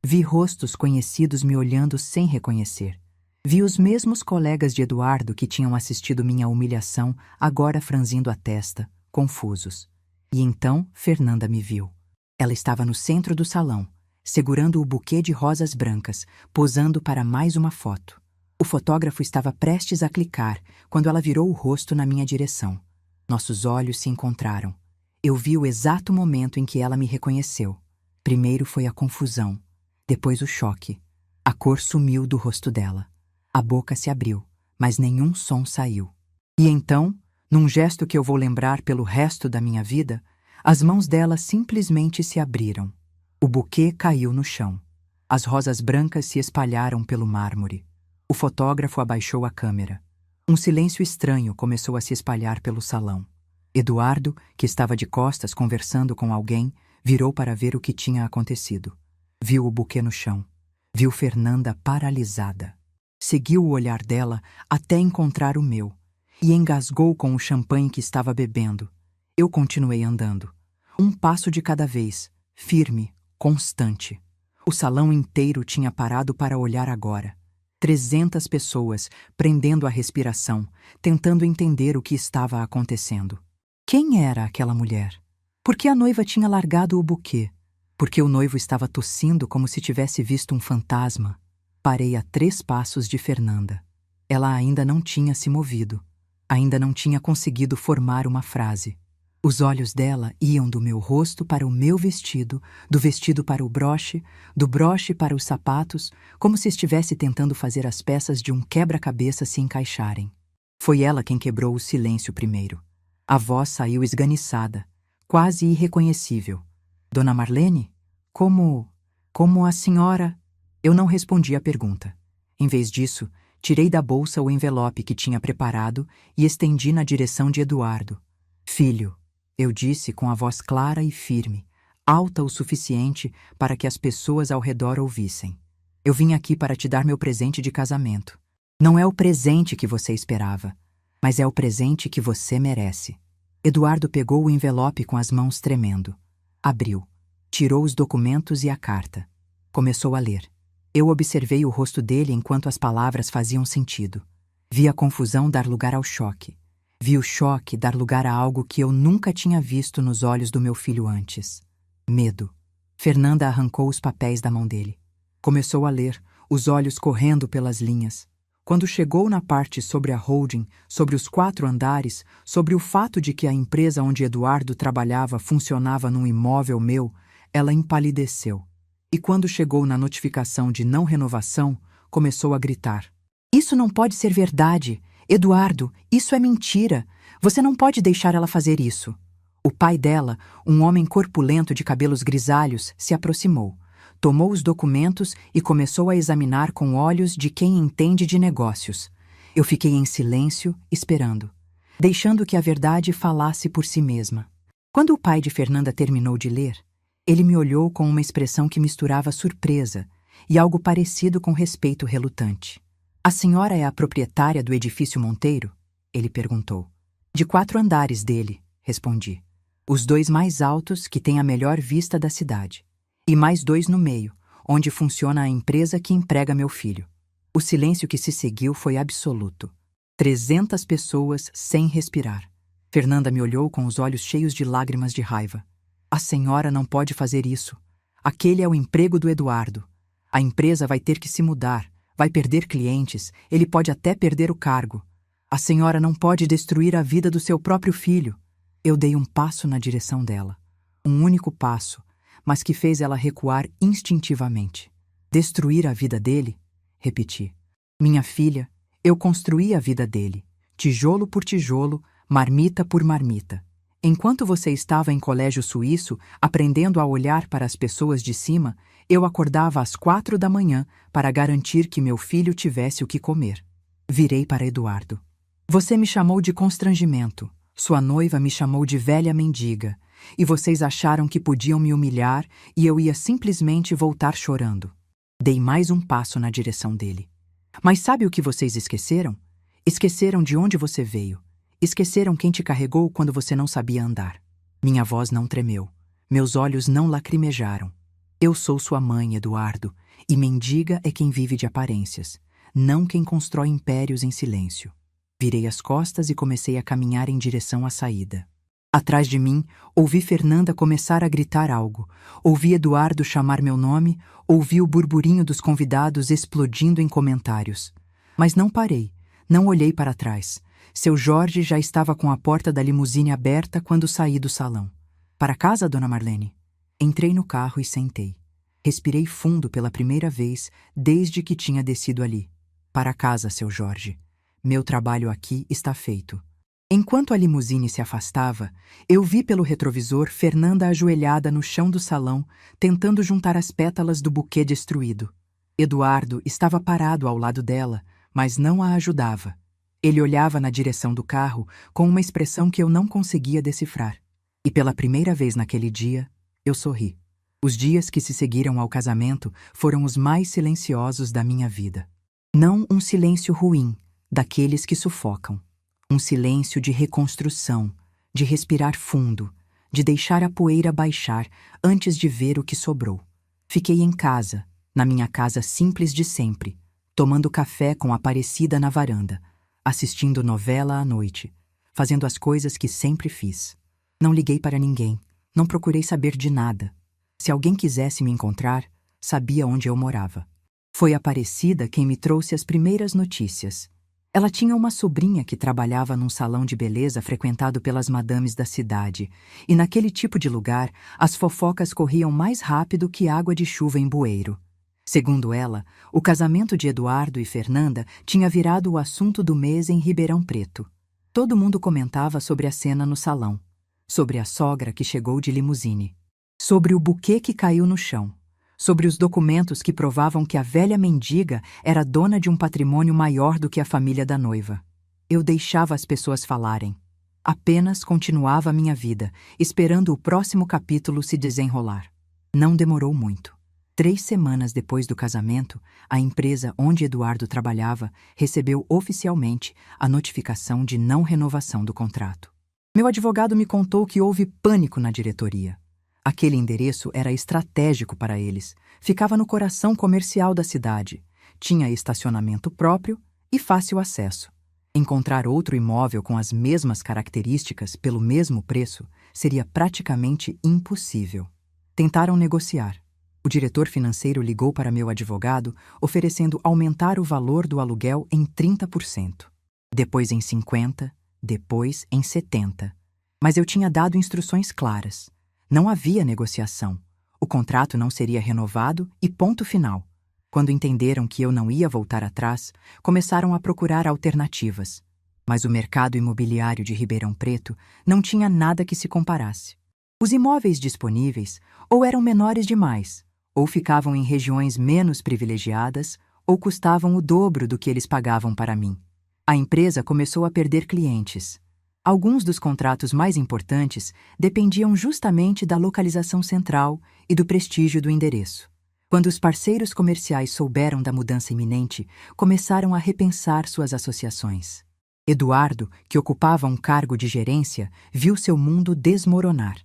Vi rostos conhecidos me olhando sem reconhecer. Vi os mesmos colegas de Eduardo que tinham assistido minha humilhação, agora franzindo a testa, confusos. E então Fernanda me viu. Ela estava no centro do salão, segurando o buquê de rosas brancas, posando para mais uma foto. O fotógrafo estava prestes a clicar quando ela virou o rosto na minha direção. Nossos olhos se encontraram. Eu vi o exato momento em que ela me reconheceu. Primeiro foi a confusão, depois o choque. A cor sumiu do rosto dela. A boca se abriu, mas nenhum som saiu. E então, Num gesto que eu vou lembrar pelo resto da minha vida, as mãos dela simplesmente se abriram. O buquê caiu no chão. As rosas brancas se espalharam pelo mármore. O fotógrafo abaixou a câmera. Um silêncio estranho começou a se espalhar pelo salão. Eduardo, que estava de costas conversando com alguém, virou para ver o que tinha acontecido. Viu o buquê no chão. Viu Fernanda paralisada. Seguiu o olhar dela até encontrar o meu e engasgou com o champanhe que estava bebendo. Eu continuei andando. Um passo de cada vez, firme, constante. O salão inteiro tinha parado para olhar agora. 300 pessoas, prendendo a respiração, tentando entender o que estava acontecendo. Quem era aquela mulher? Por que a noiva tinha largado o buquê? Por que o noivo estava tossindo como se tivesse visto um fantasma? Parei a 3 passos de Fernanda. Ela ainda não tinha se movido. Ainda não tinha conseguido formar uma frase. Os olhos dela iam do meu rosto para o meu vestido, do vestido para o broche, do broche para os sapatos, como se estivesse tentando fazer as peças de um quebra-cabeça se encaixarem. Foi ela quem quebrou o silêncio primeiro. A voz saiu esganiçada, quase irreconhecível. Dona Marlene? Como a senhora... Eu não respondi à pergunta. Em vez disso, tirei da bolsa o envelope que tinha preparado e estendi na direção de Eduardo. Filho, eu disse com a voz clara e firme, alta o suficiente para que as pessoas ao redor ouvissem. Eu vim aqui para te dar meu presente de casamento. Não é o presente que você esperava, mas é o presente que você merece. Eduardo pegou o envelope com as mãos tremendo. Abriu. Tirou os documentos e a carta. Começou a ler. Eu observei o rosto dele enquanto as palavras faziam sentido. Vi a confusão dar lugar ao choque. Vi o choque dar lugar a algo que eu nunca tinha visto nos olhos do meu filho antes. Medo. Fernanda arrancou os papéis da mão dele. Começou a ler, os olhos correndo pelas linhas. Quando chegou na parte sobre a holding, sobre os 4 andares, sobre o fato de que a empresa onde Eduardo trabalhava funcionava num imóvel meu, ela empalideceu. E quando chegou na notificação de não renovação, começou a gritar. Isso não pode ser verdade. Eduardo, isso é mentira. Você não pode deixar ela fazer isso. O pai dela, um homem corpulento de cabelos grisalhos, se aproximou. Tomou os documentos e começou a examinar com olhos de quem entende de negócios. Eu fiquei em silêncio, esperando, deixando que a verdade falasse por si mesma. Quando o pai de Fernanda terminou de ler, ele me olhou com uma expressão que misturava surpresa e algo parecido com respeito relutante. A senhora é a proprietária do edifício Monteiro? Ele perguntou. De 4 andares dele, respondi. Os 2 mais altos, que têm a melhor vista da cidade. E mais 2 no meio, onde funciona a empresa que emprega meu filho. O silêncio que se seguiu foi absoluto. 300 pessoas sem respirar. Fernanda me olhou com os olhos cheios de lágrimas de raiva. A senhora não pode fazer isso. Aquele é o emprego do Eduardo. A empresa vai ter que se mudar, vai perder clientes, ele pode até perder o cargo. A senhora não pode destruir a vida do seu próprio filho. Eu dei um passo na direção dela. Um único passo, mas que fez ela recuar instintivamente. Destruir a vida dele? Repeti. Minha filha, eu construí a vida dele, tijolo por tijolo, marmita por marmita. Enquanto você estava em colégio suíço, aprendendo a olhar para as pessoas de cima, eu acordava às 4 da manhã para garantir que meu filho tivesse o que comer. Virei para Eduardo. Você me chamou de constrangimento. Sua noiva me chamou de velha mendiga. E vocês acharam que podiam me humilhar e eu ia simplesmente voltar chorando. Dei mais um passo na direção dele. Mas sabe o que vocês esqueceram? Esqueceram de onde você veio. Esqueceram quem te carregou quando você não sabia andar. Minha voz não tremeu. Meus olhos não lacrimejaram. Eu sou sua mãe, Eduardo, e mendiga é quem vive de aparências, não quem constrói impérios em silêncio. Virei as costas e comecei a caminhar em direção à saída. Atrás de mim, ouvi Fernanda começar a gritar algo. Ouvi Eduardo chamar meu nome, ouvi o burburinho dos convidados explodindo em comentários. Mas não parei, não olhei para trás. Seu Jorge já estava com a porta da limusine aberta quando saí do salão. Para casa, Dona Marlene? Entrei no carro e sentei. Respirei fundo pela primeira vez desde que tinha descido ali. Para casa, seu Jorge. Meu trabalho aqui está feito. Enquanto a limusine se afastava, eu vi pelo retrovisor Fernanda ajoelhada no chão do salão, tentando juntar as pétalas do buquê destruído. Eduardo estava parado ao lado dela, mas não a ajudava. Ele olhava na direção do carro com uma expressão que eu não conseguia decifrar. E pela primeira vez naquele dia, eu sorri. Os dias que se seguiram ao casamento foram os mais silenciosos da minha vida. Não um silêncio ruim, daqueles que sufocam. Um silêncio de reconstrução, de respirar fundo, de deixar a poeira baixar antes de ver o que sobrou. Fiquei em casa, na minha casa simples de sempre, tomando café com Aparecida na varanda, assistindo novela à noite, fazendo as coisas que sempre fiz. Não liguei para ninguém, não procurei saber de nada. Se alguém quisesse me encontrar, sabia onde eu morava. Foi Aparecida quem me trouxe as primeiras notícias. Ela tinha uma sobrinha que trabalhava num salão de beleza frequentado pelas madames da cidade, e naquele tipo de lugar as fofocas corriam mais rápido que água de chuva em bueiro. Segundo ela, o casamento de Eduardo e Fernanda tinha virado o assunto do mês em Ribeirão Preto. Todo mundo comentava sobre a cena no salão, sobre a sogra que chegou de limusine, sobre o buquê que caiu no chão, sobre os documentos que provavam que a velha mendiga era dona de um patrimônio maior do que a família da noiva. Eu deixava as pessoas falarem. Apenas continuava a minha vida, esperando o próximo capítulo se desenrolar. Não demorou muito. 3 semanas depois do casamento, a empresa onde Eduardo trabalhava recebeu oficialmente a notificação de não renovação do contrato. Meu advogado me contou que houve pânico na diretoria. Aquele endereço era estratégico para eles. Ficava no coração comercial da cidade. Tinha estacionamento próprio e fácil acesso. Encontrar outro imóvel com as mesmas características pelo mesmo preço seria praticamente impossível. Tentaram negociar. O diretor financeiro ligou para meu advogado, oferecendo aumentar o valor do aluguel em 30%. Depois em 50%, depois em 70%. Mas eu tinha dado instruções claras. Não havia negociação. O contrato não seria renovado e ponto final. Quando entenderam que eu não ia voltar atrás, começaram a procurar alternativas. Mas o mercado imobiliário de Ribeirão Preto não tinha nada que se comparasse. Os imóveis disponíveis ou eram menores demais, ou ficavam em regiões menos privilegiadas, ou custavam o dobro do que eles pagavam para mim. A empresa começou a perder clientes. Alguns dos contratos mais importantes dependiam justamente da localização central e do prestígio do endereço. Quando os parceiros comerciais souberam da mudança iminente, começaram a repensar suas associações. Eduardo, que ocupava um cargo de gerência, viu seu mundo desmoronar.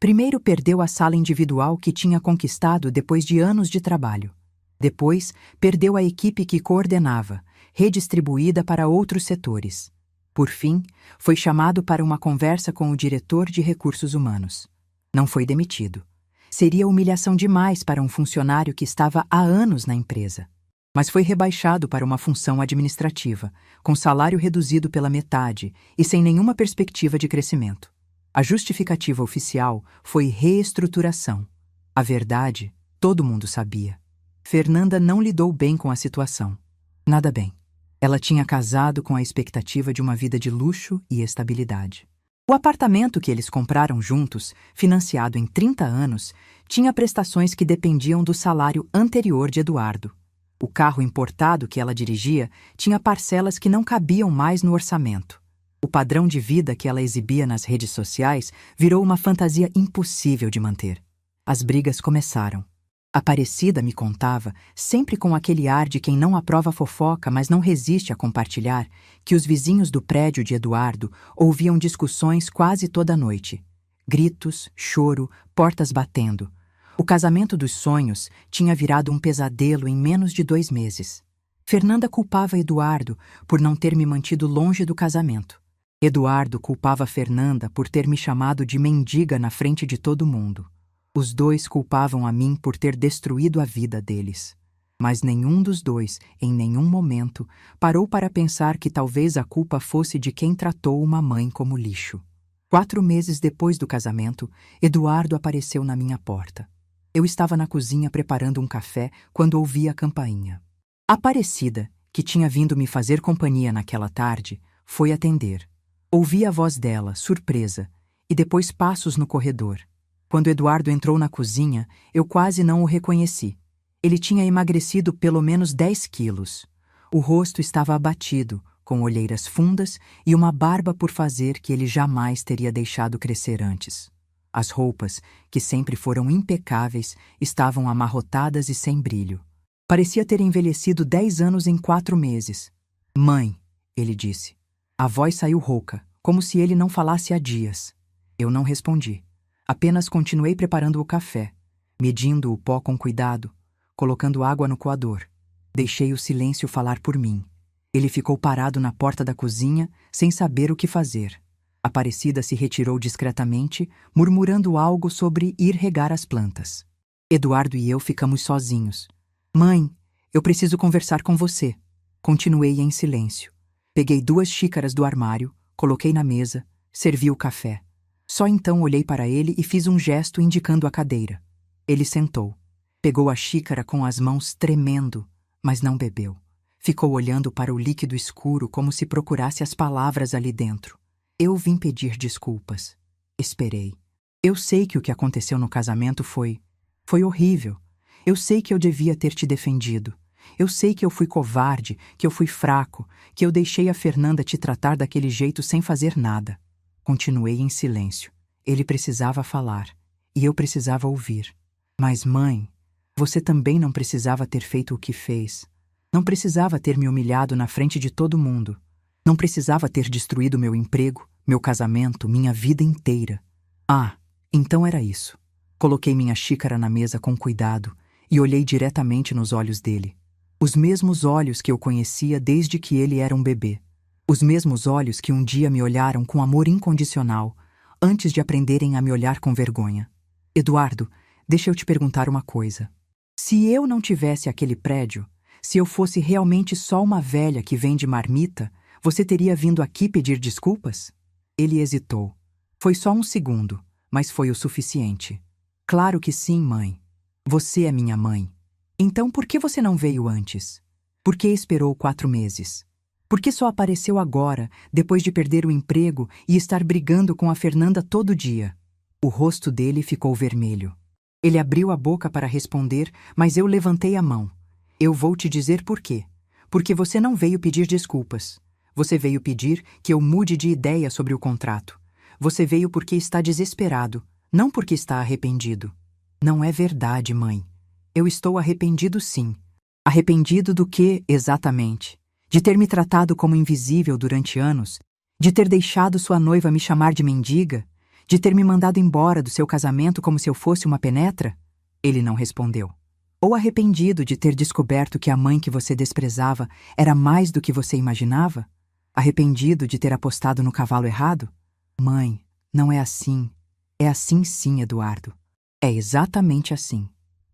Primeiro perdeu a sala individual que tinha conquistado depois de anos de trabalho. Depois, perdeu a equipe que coordenava, redistribuída para outros setores. Por fim, foi chamado para uma conversa com o diretor de recursos humanos. Não foi demitido. Seria humilhação demais para um funcionário que estava há anos na empresa. Mas foi rebaixado para uma função administrativa, com salário reduzido pela metade e sem nenhuma perspectiva de crescimento. A justificativa oficial foi reestruturação. A verdade, todo mundo sabia. Fernanda não lidou bem com a situação. Nada bem. Ela tinha casado com a expectativa de uma vida de luxo e estabilidade. O apartamento que eles compraram juntos, financiado em 30 anos, tinha prestações que dependiam do salário anterior de Eduardo. O carro importado que ela dirigia tinha parcelas que não cabiam mais no orçamento. O padrão de vida que ela exibia nas redes sociais virou uma fantasia impossível de manter. As brigas começaram. Aparecida me contava, sempre com aquele ar de quem não aprova a fofoca, mas não resiste a compartilhar, que os vizinhos do prédio de Eduardo ouviam discussões quase toda noite. Gritos, choro, portas batendo. O casamento dos sonhos tinha virado um pesadelo em menos de 2 meses. Fernanda culpava Eduardo por não ter me mantido longe do casamento. Eduardo culpava Fernanda por ter me chamado de mendiga na frente de todo mundo. Os dois culpavam a mim por ter destruído a vida deles. Mas nenhum dos dois, em nenhum momento, parou para pensar que talvez a culpa fosse de quem tratou uma mãe como lixo. 4 meses depois do casamento, Eduardo apareceu na minha porta. Eu estava na cozinha preparando um café quando ouvi a campainha. Aparecida, que tinha vindo me fazer companhia naquela tarde, foi atender. Ouvi a voz dela, surpresa, e depois passos no corredor. Quando Eduardo entrou na cozinha, eu quase não o reconheci. Ele tinha emagrecido pelo menos 10 quilos. O rosto estava abatido, com olheiras fundas e uma barba por fazer que ele jamais teria deixado crescer antes. As roupas, que sempre foram impecáveis, estavam amarrotadas e sem brilho. Parecia ter envelhecido 10 anos em 4 meses. Mãe, ele disse. A voz saiu rouca, como se ele não falasse há dias. Eu não respondi. Apenas continuei preparando o café, medindo o pó com cuidado, colocando água no coador. Deixei o silêncio falar por mim. Ele ficou parado na porta da cozinha, sem saber o que fazer. Aparecida se retirou discretamente, murmurando algo sobre ir regar as plantas. Eduardo e eu ficamos sozinhos. Mãe, eu preciso conversar com você. Continuei em silêncio. Peguei 2 xícaras do armário, coloquei na mesa, servi o café. Só então olhei para ele e fiz um gesto indicando a cadeira. Ele sentou. Pegou a xícara com as mãos tremendo, mas não bebeu. Ficou olhando para o líquido escuro como se procurasse as palavras ali dentro. Eu vim pedir desculpas. Esperei. Eu sei que o que aconteceu no casamento foi horrível. Eu sei que eu devia ter te defendido. Eu sei que eu fui covarde, que eu fui fraco, que eu deixei a Fernanda te tratar daquele jeito sem fazer nada. Continuei em silêncio. Ele precisava falar, e eu precisava ouvir. Mas, mãe, você também não precisava ter feito o que fez. Não precisava ter me humilhado na frente de todo mundo. Não precisava ter destruído meu emprego, meu casamento, minha vida inteira. Ah, então era isso. Coloquei minha xícara na mesa com cuidado e olhei diretamente nos olhos dele. Os mesmos olhos que eu conhecia desde que ele era um bebê. Os mesmos olhos que um dia me olharam com amor incondicional, antes de aprenderem a me olhar com vergonha. Eduardo, deixa eu te perguntar uma coisa. Se eu não tivesse aquele prédio, se eu fosse realmente só uma velha que vende marmita, você teria vindo aqui pedir desculpas? Ele hesitou. Foi só um segundo, mas foi o suficiente. Claro que sim, mãe. Você é minha mãe. Então por que você não veio antes? Por que esperou 4 meses? Por que só apareceu agora, depois de perder o emprego e estar brigando com a Fernanda todo dia? O rosto dele ficou vermelho. Ele abriu a boca para responder, mas eu levantei a mão. Eu vou te dizer por quê. Porque você não veio pedir desculpas. Você veio pedir que eu mude de ideia sobre o contrato. Você veio porque está desesperado, não porque está arrependido. Não é verdade, mãe. Eu estou arrependido, sim. Arrependido do quê, exatamente? De ter me tratado como invisível durante anos? De ter deixado sua noiva me chamar de mendiga? De ter me mandado embora do seu casamento como se eu fosse uma penetra? Ele não respondeu. Ou arrependido de ter descoberto que a mãe que você desprezava era mais do que você imaginava? Arrependido de ter apostado no cavalo errado? Mãe, não é assim. É assim sim, Eduardo. É exatamente assim.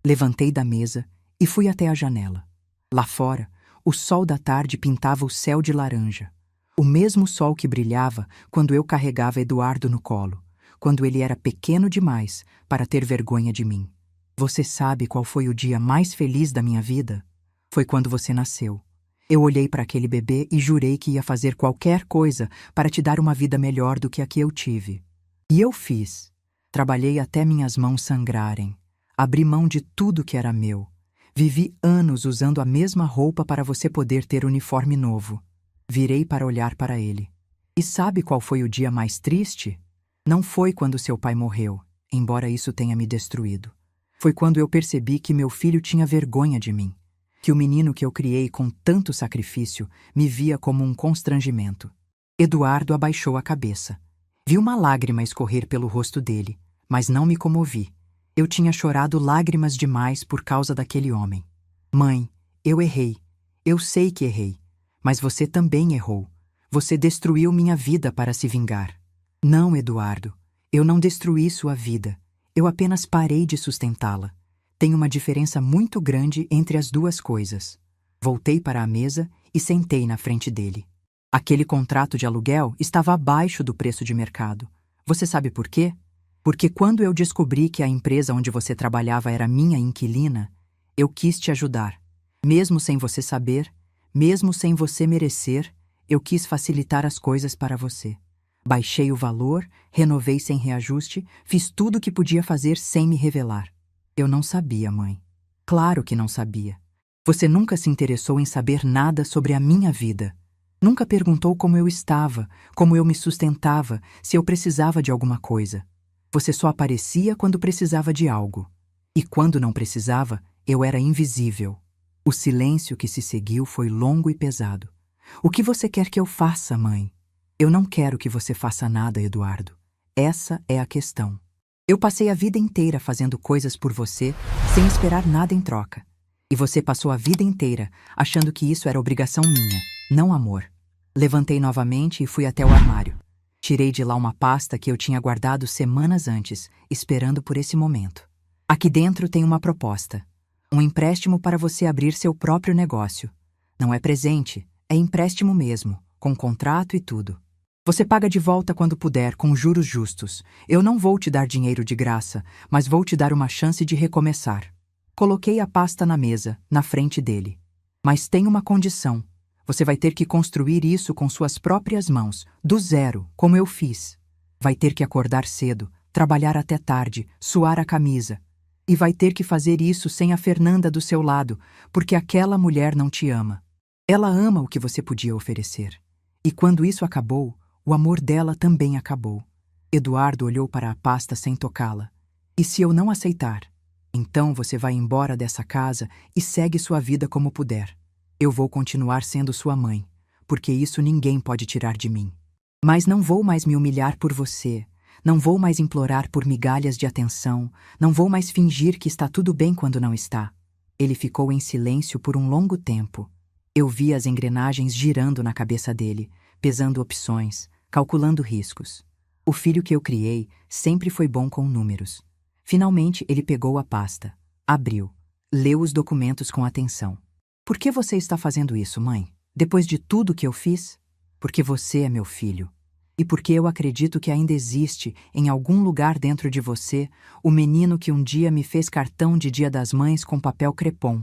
Levantei da mesa e fui até a janela. Lá fora, o sol da tarde pintava o céu de laranja. O mesmo sol que brilhava quando eu carregava Eduardo no colo, quando ele era pequeno demais para ter vergonha de mim. Você sabe qual foi o dia mais feliz da minha vida? Foi quando você nasceu. Eu olhei para aquele bebê e jurei que ia fazer qualquer coisa para te dar uma vida melhor do que a que eu tive. E eu fiz. Trabalhei até minhas mãos sangrarem. Abri mão de tudo que era meu. Vivi anos usando a mesma roupa para você poder ter uniforme novo. Virei para olhar para ele. E sabe qual foi o dia mais triste? Não foi quando seu pai morreu, embora isso tenha me destruído. Foi quando eu percebi que meu filho tinha vergonha de mim. Que o menino que eu criei com tanto sacrifício me via como um constrangimento. Eduardo abaixou a cabeça. Vi uma lágrima escorrer pelo rosto dele, mas não me comovi. Eu tinha chorado lágrimas demais por causa daquele homem. Mãe, eu errei. Eu sei que errei. Mas você também errou. Você destruiu minha vida para se vingar. Não, Eduardo. Eu não destruí sua vida. Eu apenas parei de sustentá-la. Tem uma diferença muito grande entre as duas coisas. Voltei para a mesa e sentei na frente dele. Aquele contrato de aluguel estava abaixo do preço de mercado. Você sabe por quê? Porque quando eu descobri que a empresa onde você trabalhava era minha inquilina, eu quis te ajudar. Mesmo sem você saber, mesmo sem você merecer, eu quis facilitar as coisas para você. Baixei o valor, renovei sem reajuste, fiz tudo o que podia fazer sem me revelar. Eu não sabia, mãe. Claro que não sabia. Você nunca se interessou em saber nada sobre a minha vida. Nunca perguntou como eu estava, como eu me sustentava, se eu precisava de alguma coisa. Você só aparecia quando precisava de algo. E quando não precisava, eu era invisível. O silêncio que se seguiu foi longo e pesado. O que você quer que eu faça, mãe? Eu não quero que você faça nada, Eduardo. Essa é a questão. Eu passei a vida inteira fazendo coisas por você, sem esperar nada em troca. E você passou a vida inteira achando que isso era obrigação minha, não amor. Levantei novamente e fui até o armário. Tirei de lá uma pasta que eu tinha guardado semanas antes, esperando por esse momento. Aqui dentro tem uma proposta. Um empréstimo para você abrir seu próprio negócio. Não é presente, é empréstimo mesmo, com contrato e tudo. Você paga de volta quando puder, com juros justos. Eu não vou te dar dinheiro de graça, mas vou te dar uma chance de recomeçar. Coloquei a pasta na mesa, na frente dele. Mas tem uma condição. Você vai ter que construir isso com suas próprias mãos, do zero, como eu fiz. Vai ter que acordar cedo, trabalhar até tarde, suar a camisa. E vai ter que fazer isso sem a Fernanda do seu lado, porque aquela mulher não te ama. Ela ama o que você podia oferecer. E quando isso acabou, o amor dela também acabou. Eduardo olhou para a pasta sem tocá-la. E se eu não aceitar? Então você vai embora dessa casa e segue sua vida como puder. Eu vou continuar sendo sua mãe, porque isso ninguém pode tirar de mim. Mas não vou mais me humilhar por você. Não vou mais implorar por migalhas de atenção. Não vou mais fingir que está tudo bem quando não está. Ele ficou em silêncio por um longo tempo. Eu vi as engrenagens girando na cabeça dele, pesando opções, calculando riscos. O filho que eu criei sempre foi bom com números. Finalmente ele pegou a pasta, abriu, leu os documentos com atenção. Por que você está fazendo isso, mãe? Depois de tudo que eu fiz? Porque você é meu filho. E porque eu acredito que ainda existe, em algum lugar dentro de você, o menino que um dia me fez cartão de Dia das Mães com papel crepom.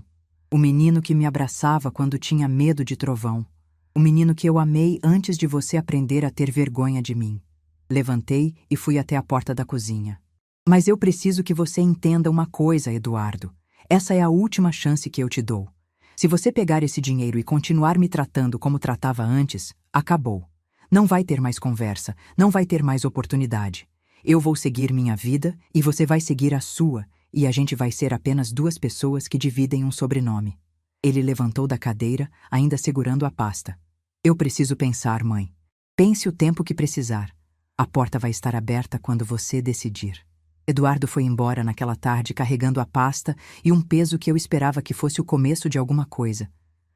O menino que me abraçava quando tinha medo de trovão. O menino que eu amei antes de você aprender a ter vergonha de mim. Levantei e fui até a porta da cozinha. Mas eu preciso que você entenda uma coisa, Eduardo. Essa é a última chance que eu te dou. Se você pegar esse dinheiro e continuar me tratando como tratava antes, acabou. Não vai ter mais conversa, não vai ter mais oportunidade. Eu vou seguir minha vida e você vai seguir a sua, e a gente vai ser apenas duas pessoas que dividem um sobrenome. Ele levantou da cadeira, ainda segurando a pasta. Eu preciso pensar, mãe. Pense o tempo que precisar. A porta vai estar aberta quando você decidir. Eduardo foi embora naquela tarde carregando a pasta e um peso que eu esperava que fosse o começo de alguma coisa.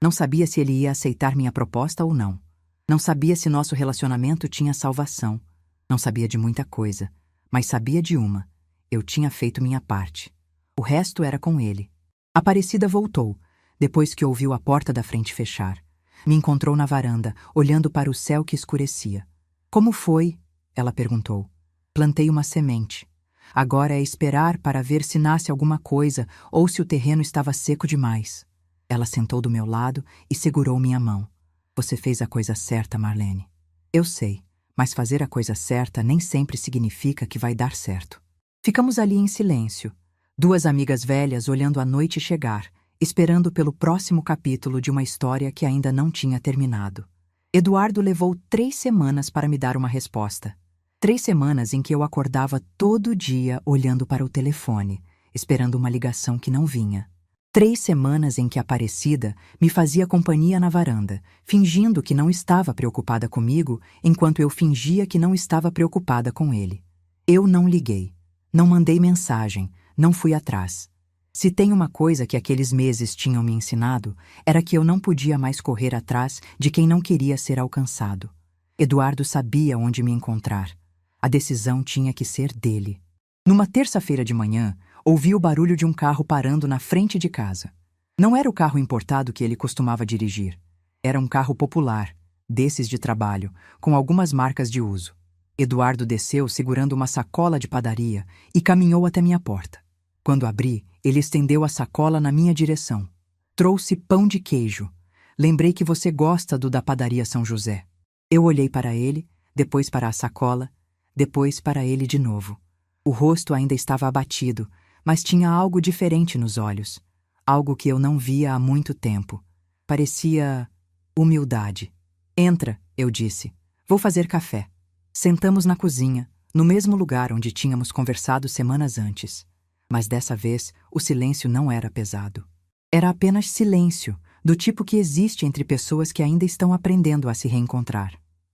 Não sabia se ele ia aceitar minha proposta ou não. Não sabia se nosso relacionamento tinha salvação. Não sabia de muita coisa, mas sabia de uma. Eu tinha feito minha parte. O resto era com ele. Aparecida voltou, depois que ouviu a porta da frente fechar. Me encontrou na varanda, olhando para o céu que escurecia. Como foi? Ela perguntou. Plantei uma semente. Agora é esperar para ver se nasce alguma coisa ou se o terreno estava seco demais. Ela sentou do meu lado e segurou minha mão. Você fez a coisa certa, Marlene. Eu sei, mas fazer a coisa certa nem sempre significa que vai dar certo. Ficamos ali em silêncio, duas amigas velhas olhando a noite chegar, esperando pelo próximo capítulo de uma história que ainda não tinha terminado. Eduardo levou 3 semanas para me dar uma resposta. 3 semanas em que eu acordava todo dia olhando para o telefone, esperando uma ligação que não vinha. 3 semanas em que Aparecida me fazia companhia na varanda, fingindo que não estava preocupada comigo, enquanto eu fingia que não estava preocupada com ele. Eu não liguei. Não mandei mensagem, não fui atrás. Se tem uma coisa que aqueles meses tinham me ensinado, era que eu não podia mais correr atrás de quem não queria ser alcançado. Eduardo sabia onde me encontrar. A decisão tinha que ser dele. Numa terça-feira de manhã, ouvi o barulho de um carro parando na frente de casa. Não era o carro importado que ele costumava dirigir. Era um carro popular, desses de trabalho, com algumas marcas de uso. Eduardo desceu segurando uma sacola de padaria e caminhou até minha porta. Quando abri, ele estendeu a sacola na minha direção. Trouxe pão de queijo. Lembrei que você gosta do da padaria São José. Eu olhei para ele, depois para a sacola, depois para ele de novo. O rosto ainda estava abatido, mas tinha algo diferente nos olhos, algo que eu não via há muito tempo. Parecia humildade. Entra, eu disse. Vou fazer café. Sentamos na cozinha, no mesmo lugar onde tínhamos conversado semanas antes. Mas dessa vez, o silêncio não era pesado. Era apenas silêncio, do tipo que existe entre pessoas que ainda estão aprendendo a se reencontrar.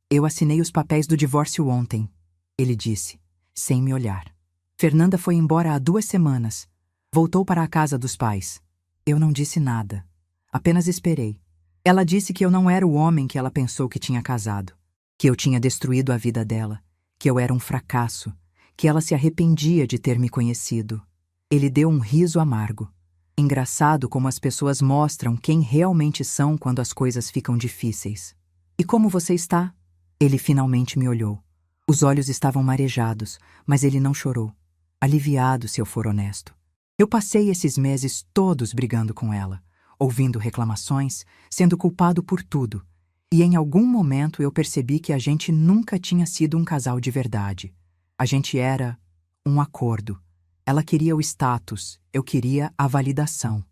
Eu assinei os papéis do divórcio ontem, ele disse, sem me olhar. Fernanda foi embora há 2 semanas. Voltou para a casa dos pais. Eu não disse nada. Apenas esperei. Ela disse que eu não era o homem que ela pensou que tinha casado, que eu tinha destruído a vida dela, que eu era um fracasso, que ela se arrependia de ter me conhecido. Ele deu um riso amargo. Engraçado como as pessoas mostram quem realmente são quando as coisas ficam difíceis. E como você está? Ele finalmente me olhou. Os olhos estavam marejados, mas ele não chorou. Aliviado, se eu for honesto. Eu passei esses meses todos brigando com ela, ouvindo reclamações, sendo culpado por tudo. E em algum momento eu percebi que a gente nunca tinha sido um casal de verdade. A gente era um acordo. Ela queria o status, eu queria a validação.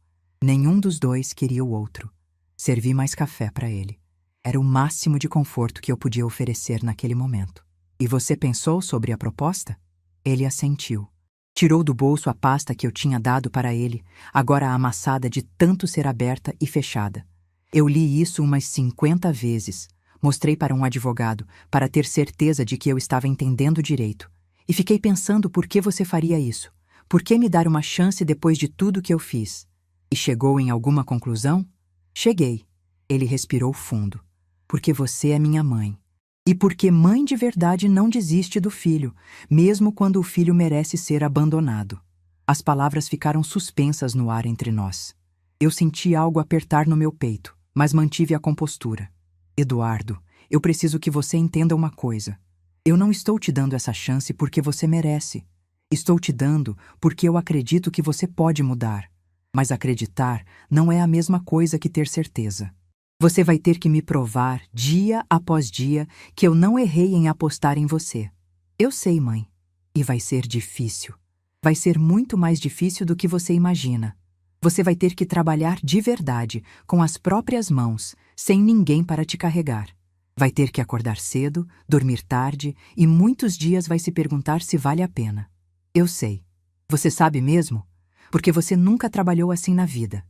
Nenhum dos dois queria o outro. Servi mais café para ele. Era o máximo de conforto que eu podia oferecer naquele momento. E você pensou sobre a proposta? Ele assentiu. Tirou do bolso a pasta que eu tinha dado para ele, agora amassada de tanto ser aberta e fechada. Eu li isso umas 50 vezes. Mostrei para um advogado, para ter certeza de que eu estava entendendo direito. E fiquei pensando por que você faria isso. Por que me dar uma chance depois de tudo que eu fiz? E chegou em alguma conclusão? Cheguei. Ele respirou fundo. Porque você é minha mãe. E porque mãe de verdade não desiste do filho, mesmo quando o filho merece ser abandonado. As palavras ficaram suspensas no ar entre nós. Eu senti algo apertar no meu peito, mas mantive a compostura. Eduardo, eu preciso que você entenda uma coisa. Eu não estou te dando essa chance porque você merece. Estou te dando porque eu acredito que você pode mudar. Mas acreditar não é a mesma coisa que ter certeza. Você vai ter que me provar, dia após dia, que eu não errei em apostar em você. Eu sei, mãe. E vai ser difícil. Vai ser muito mais difícil do que você imagina. Você vai ter que trabalhar de verdade, com as próprias mãos, sem ninguém para te carregar. Vai ter que acordar cedo, dormir tarde e muitos dias vai se perguntar se vale a pena. Eu sei. Você sabe mesmo? Porque você nunca trabalhou assim na vida.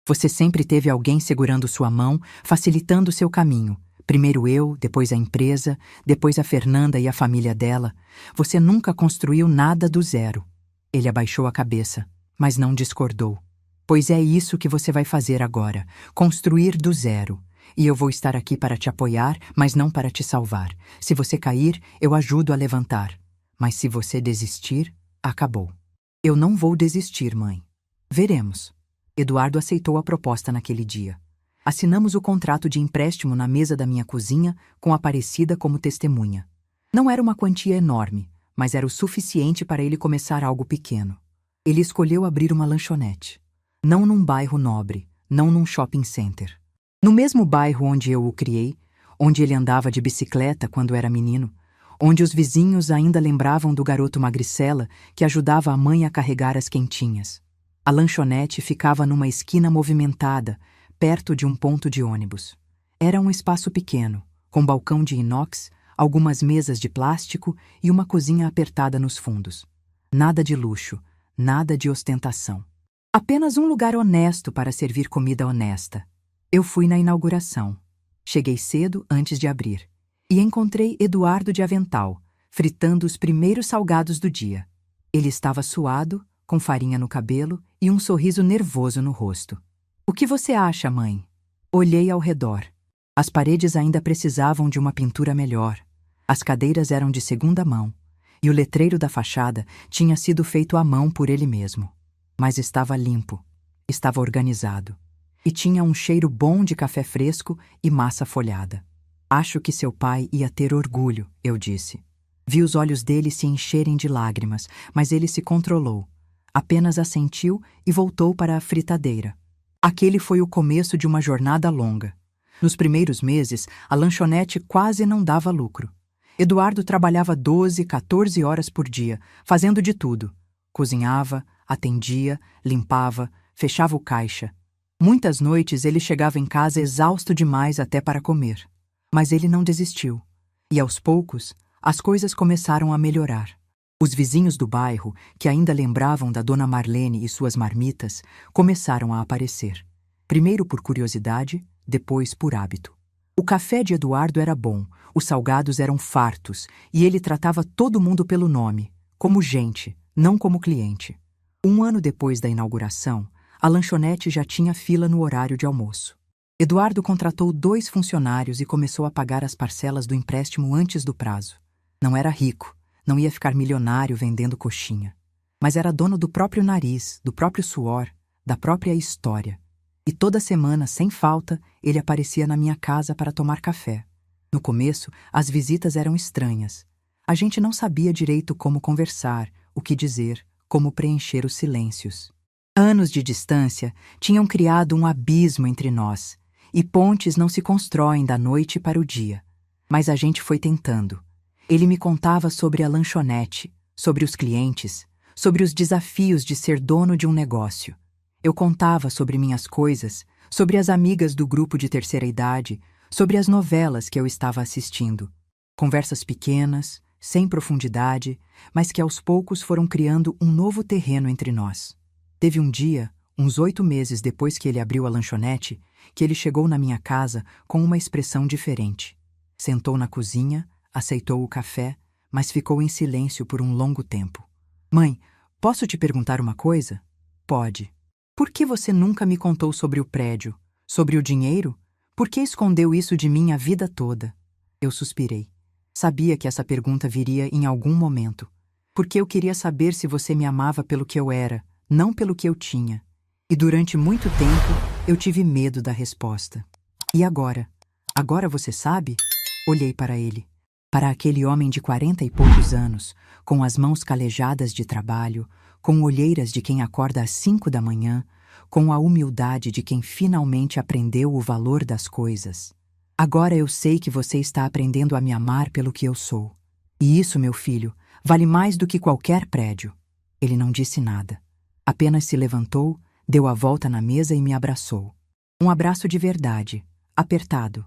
Você sempre teve alguém segurando sua mão, facilitando seu caminho. Primeiro eu, depois a empresa, depois a Fernanda e a família dela. Você nunca construiu nada do zero. Ele abaixou a cabeça, mas não discordou. Pois é isso que você vai fazer agora, construir do zero. E eu vou estar aqui para te apoiar, mas não para te salvar. Se você cair, eu ajudo a levantar. Mas se você desistir, acabou. Eu não vou desistir, mãe. Veremos. Eduardo aceitou a proposta naquele dia. Assinamos o contrato de empréstimo na mesa da minha cozinha, com Aparecida como testemunha. Não era uma quantia enorme, mas era o suficiente para ele começar algo pequeno. Ele escolheu abrir uma lanchonete. Não num bairro nobre, não num shopping center. No mesmo bairro onde eu o criei, onde ele andava de bicicleta quando era menino, onde os vizinhos ainda lembravam do garoto magricela que ajudava a mãe a carregar as quentinhas. A lanchonete ficava numa esquina movimentada, perto de um ponto de ônibus. Era um espaço pequeno, com balcão de inox, algumas mesas de plástico e uma cozinha apertada nos fundos. Nada de luxo, nada de ostentação. Apenas um lugar honesto para servir comida honesta. Eu fui na inauguração. Cheguei cedo antes de abrir. E encontrei Eduardo de avental, fritando os primeiros salgados do dia. Ele estava suado, com farinha no cabelo e um sorriso nervoso no rosto. O que você acha, mãe? Olhei ao redor. As paredes ainda precisavam de uma pintura melhor. As cadeiras eram de segunda mão. E o letreiro da fachada tinha sido feito à mão por ele mesmo. Mas estava limpo. Estava organizado. E tinha um cheiro bom de café fresco e massa folhada. Acho que seu pai ia ter orgulho, eu disse. Vi os olhos dele se encherem de lágrimas, mas ele se controlou. Apenas assentiu e voltou para a fritadeira. Aquele foi o começo de uma jornada longa. Nos primeiros meses, a lanchonete quase não dava lucro. Eduardo trabalhava 12, 14 horas por dia, fazendo de tudo. Cozinhava, atendia, limpava, fechava o caixa. Muitas noites ele chegava em casa exausto demais até para comer. Mas ele não desistiu. E aos poucos, as coisas começaram a melhorar. Os vizinhos do bairro, que ainda lembravam da dona Marlene e suas marmitas, começaram a aparecer. Primeiro por curiosidade, depois por hábito. O café de Eduardo era bom, os salgados eram fartos e ele tratava todo mundo pelo nome, como gente, não como cliente. 1 ano depois da inauguração, a lanchonete já tinha fila no horário de almoço. Eduardo contratou 2 funcionários e começou a pagar as parcelas do empréstimo antes do prazo. Não era rico, não ia ficar milionário vendendo coxinha, mas era dono do próprio nariz, do próprio suor, da própria história. E toda semana, sem falta, ele aparecia na minha casa para tomar café. No começo, as visitas eram estranhas. A gente não sabia direito como conversar, o que dizer, como preencher os silêncios. Anos de distância tinham criado um abismo entre nós, e pontes não se constroem da noite para o dia. Mas a gente foi tentando. Ele me contava sobre a lanchonete, sobre os clientes, sobre os desafios de ser dono de um negócio. Eu contava sobre minhas coisas, sobre as amigas do grupo de terceira idade, sobre as novelas que eu estava assistindo. Conversas pequenas, sem profundidade, mas que aos poucos foram criando um novo terreno entre nós. Teve um dia, uns 8 meses depois que ele abriu a lanchonete, que ele chegou na minha casa com uma expressão diferente. Sentou na cozinha, aceitou o café, mas ficou em silêncio por um longo tempo. Mãe, posso te perguntar uma coisa? Pode. Por que você nunca me contou sobre o prédio? Sobre o dinheiro? Por que escondeu isso de mim a vida toda? Eu suspirei. Sabia que essa pergunta viria em algum momento. Porque eu queria saber se você me amava pelo que eu era, não pelo que eu tinha. E durante muito tempo, eu tive medo da resposta. E agora? Agora você sabe? Olhei para ele. Para aquele homem de 40 e poucos anos, com as mãos calejadas de trabalho, com olheiras de quem acorda às 5 da manhã, com a humildade de quem finalmente aprendeu o valor das coisas. Agora eu sei que você está aprendendo a me amar pelo que eu sou. E isso, meu filho, vale mais do que qualquer prédio. Ele não disse nada. Apenas se levantou, deu a volta na mesa e me abraçou. Um abraço de verdade, apertado,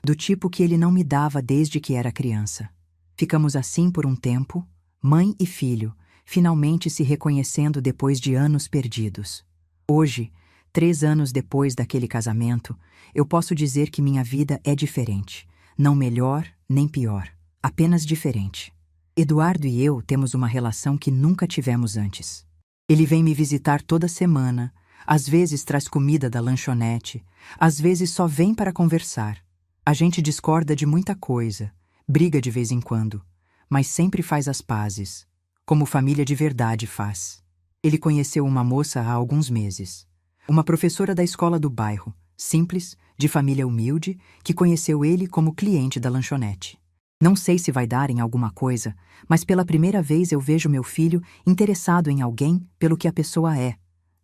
do tipo que ele não me dava desde que era criança. Ficamos assim por um tempo, mãe e filho, finalmente se reconhecendo depois de anos perdidos. Hoje, 3 anos depois daquele casamento, eu posso dizer que minha vida é diferente. Não melhor, nem pior. Apenas diferente. Eduardo e eu temos uma relação que nunca tivemos antes. Ele vem me visitar toda semana, às vezes traz comida da lanchonete, às vezes só vem para conversar. A gente discorda de muita coisa, briga de vez em quando, mas sempre faz as pazes, como família de verdade faz. Ele conheceu uma moça há alguns meses. Uma professora da escola do bairro, simples, de família humilde, que conheceu ele como cliente da lanchonete. Não sei se vai dar em alguma coisa, mas pela primeira vez eu vejo meu filho interessado em alguém pelo que a pessoa é,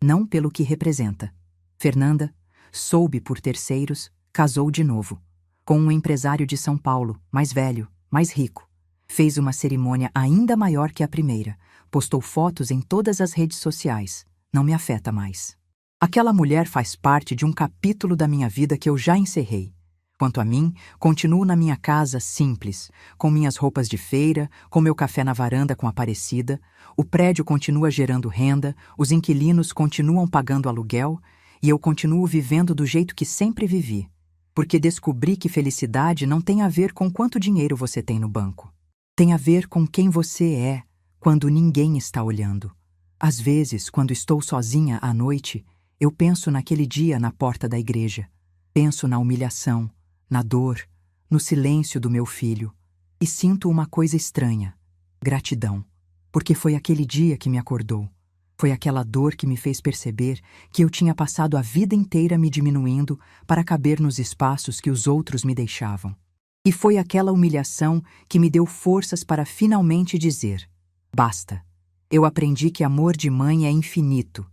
não pelo que representa. Fernanda, soube por terceiros, casou de novo, com um empresário de São Paulo, mais velho, mais rico. Fez uma cerimônia ainda maior que a primeira, postou fotos em todas as redes sociais. Não me afeta mais. Aquela mulher faz parte de um capítulo da minha vida que eu já encerrei. Quanto a mim, continuo na minha casa simples, com minhas roupas de feira, com meu café na varanda com Aparecida, o prédio continua gerando renda, os inquilinos continuam pagando aluguel e eu continuo vivendo do jeito que sempre vivi, porque descobri que felicidade não tem a ver com quanto dinheiro você tem no banco. Tem a ver com quem você é quando ninguém está olhando. Às vezes, quando estou sozinha à noite, eu penso naquele dia na porta da igreja. Penso na humilhação, na dor, no silêncio do meu filho. E sinto uma coisa estranha: gratidão. Porque foi aquele dia que me acordou. Foi aquela dor que me fez perceber que eu tinha passado a vida inteira me diminuindo para caber nos espaços que os outros me deixavam. E foi aquela humilhação que me deu forças para finalmente dizer: basta. Eu aprendi que amor de mãe é infinito,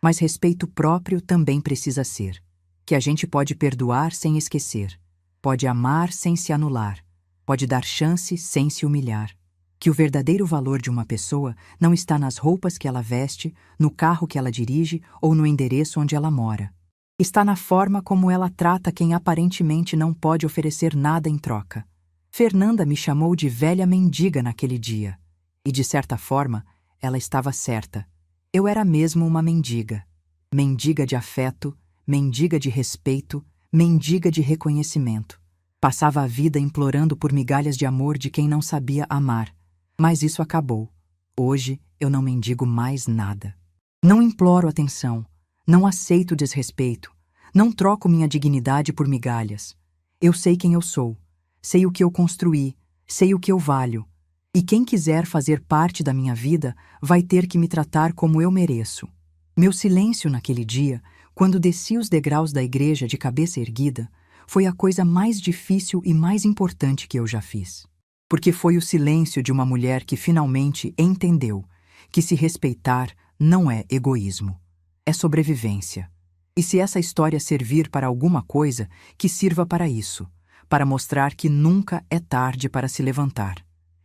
mas respeito próprio também precisa ser. Que a gente pode perdoar sem esquecer, pode amar sem se anular, pode dar chance sem se humilhar. Que o verdadeiro valor de uma pessoa não está nas roupas que ela veste, no carro que ela dirige ou no endereço onde ela mora. Está na forma como ela trata quem aparentemente não pode oferecer nada em troca. Fernanda me chamou de velha mendiga naquele dia. E, de certa forma, ela estava certa. Eu era mesmo uma mendiga. Mendiga de afeto, mendiga de respeito, mendiga de reconhecimento. Passava a vida implorando por migalhas de amor de quem não sabia amar. Mas isso acabou. Hoje eu não mendigo mais nada. Não imploro atenção. Não aceito desrespeito. Não troco minha dignidade por migalhas. Eu sei quem eu sou. Sei o que eu construí. Sei o que eu valho. E quem quiser fazer parte da minha vida vai ter que me tratar como eu mereço. Meu silêncio naquele dia, quando desci os degraus da igreja de cabeça erguida, foi a coisa mais difícil e mais importante que eu já fiz. Porque foi o silêncio de uma mulher que finalmente entendeu que se respeitar não é egoísmo, é sobrevivência. E se essa história servir para alguma coisa, que sirva para isso, para mostrar que nunca é tarde para se levantar.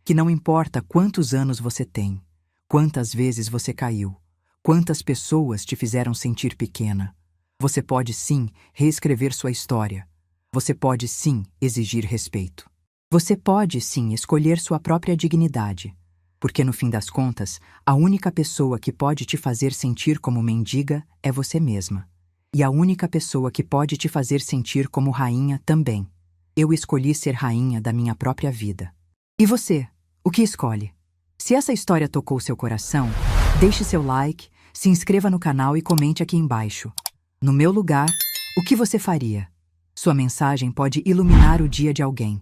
Que não importa quantos anos você tem, quantas vezes você caiu, quantas pessoas te fizeram sentir pequena, você pode sim reescrever sua história. Você pode sim exigir respeito. Você pode sim escolher sua própria dignidade, porque no fim das contas, a única pessoa que pode te fazer sentir como mendiga é você mesma. E a única pessoa que pode te fazer sentir como rainha também. Eu escolhi ser rainha da minha própria vida. E você, o que escolhe? Se essa história tocou seu coração, deixe seu like, se inscreva no canal e comente aqui embaixo. No meu lugar, o que você faria? Sua mensagem pode iluminar o dia de alguém.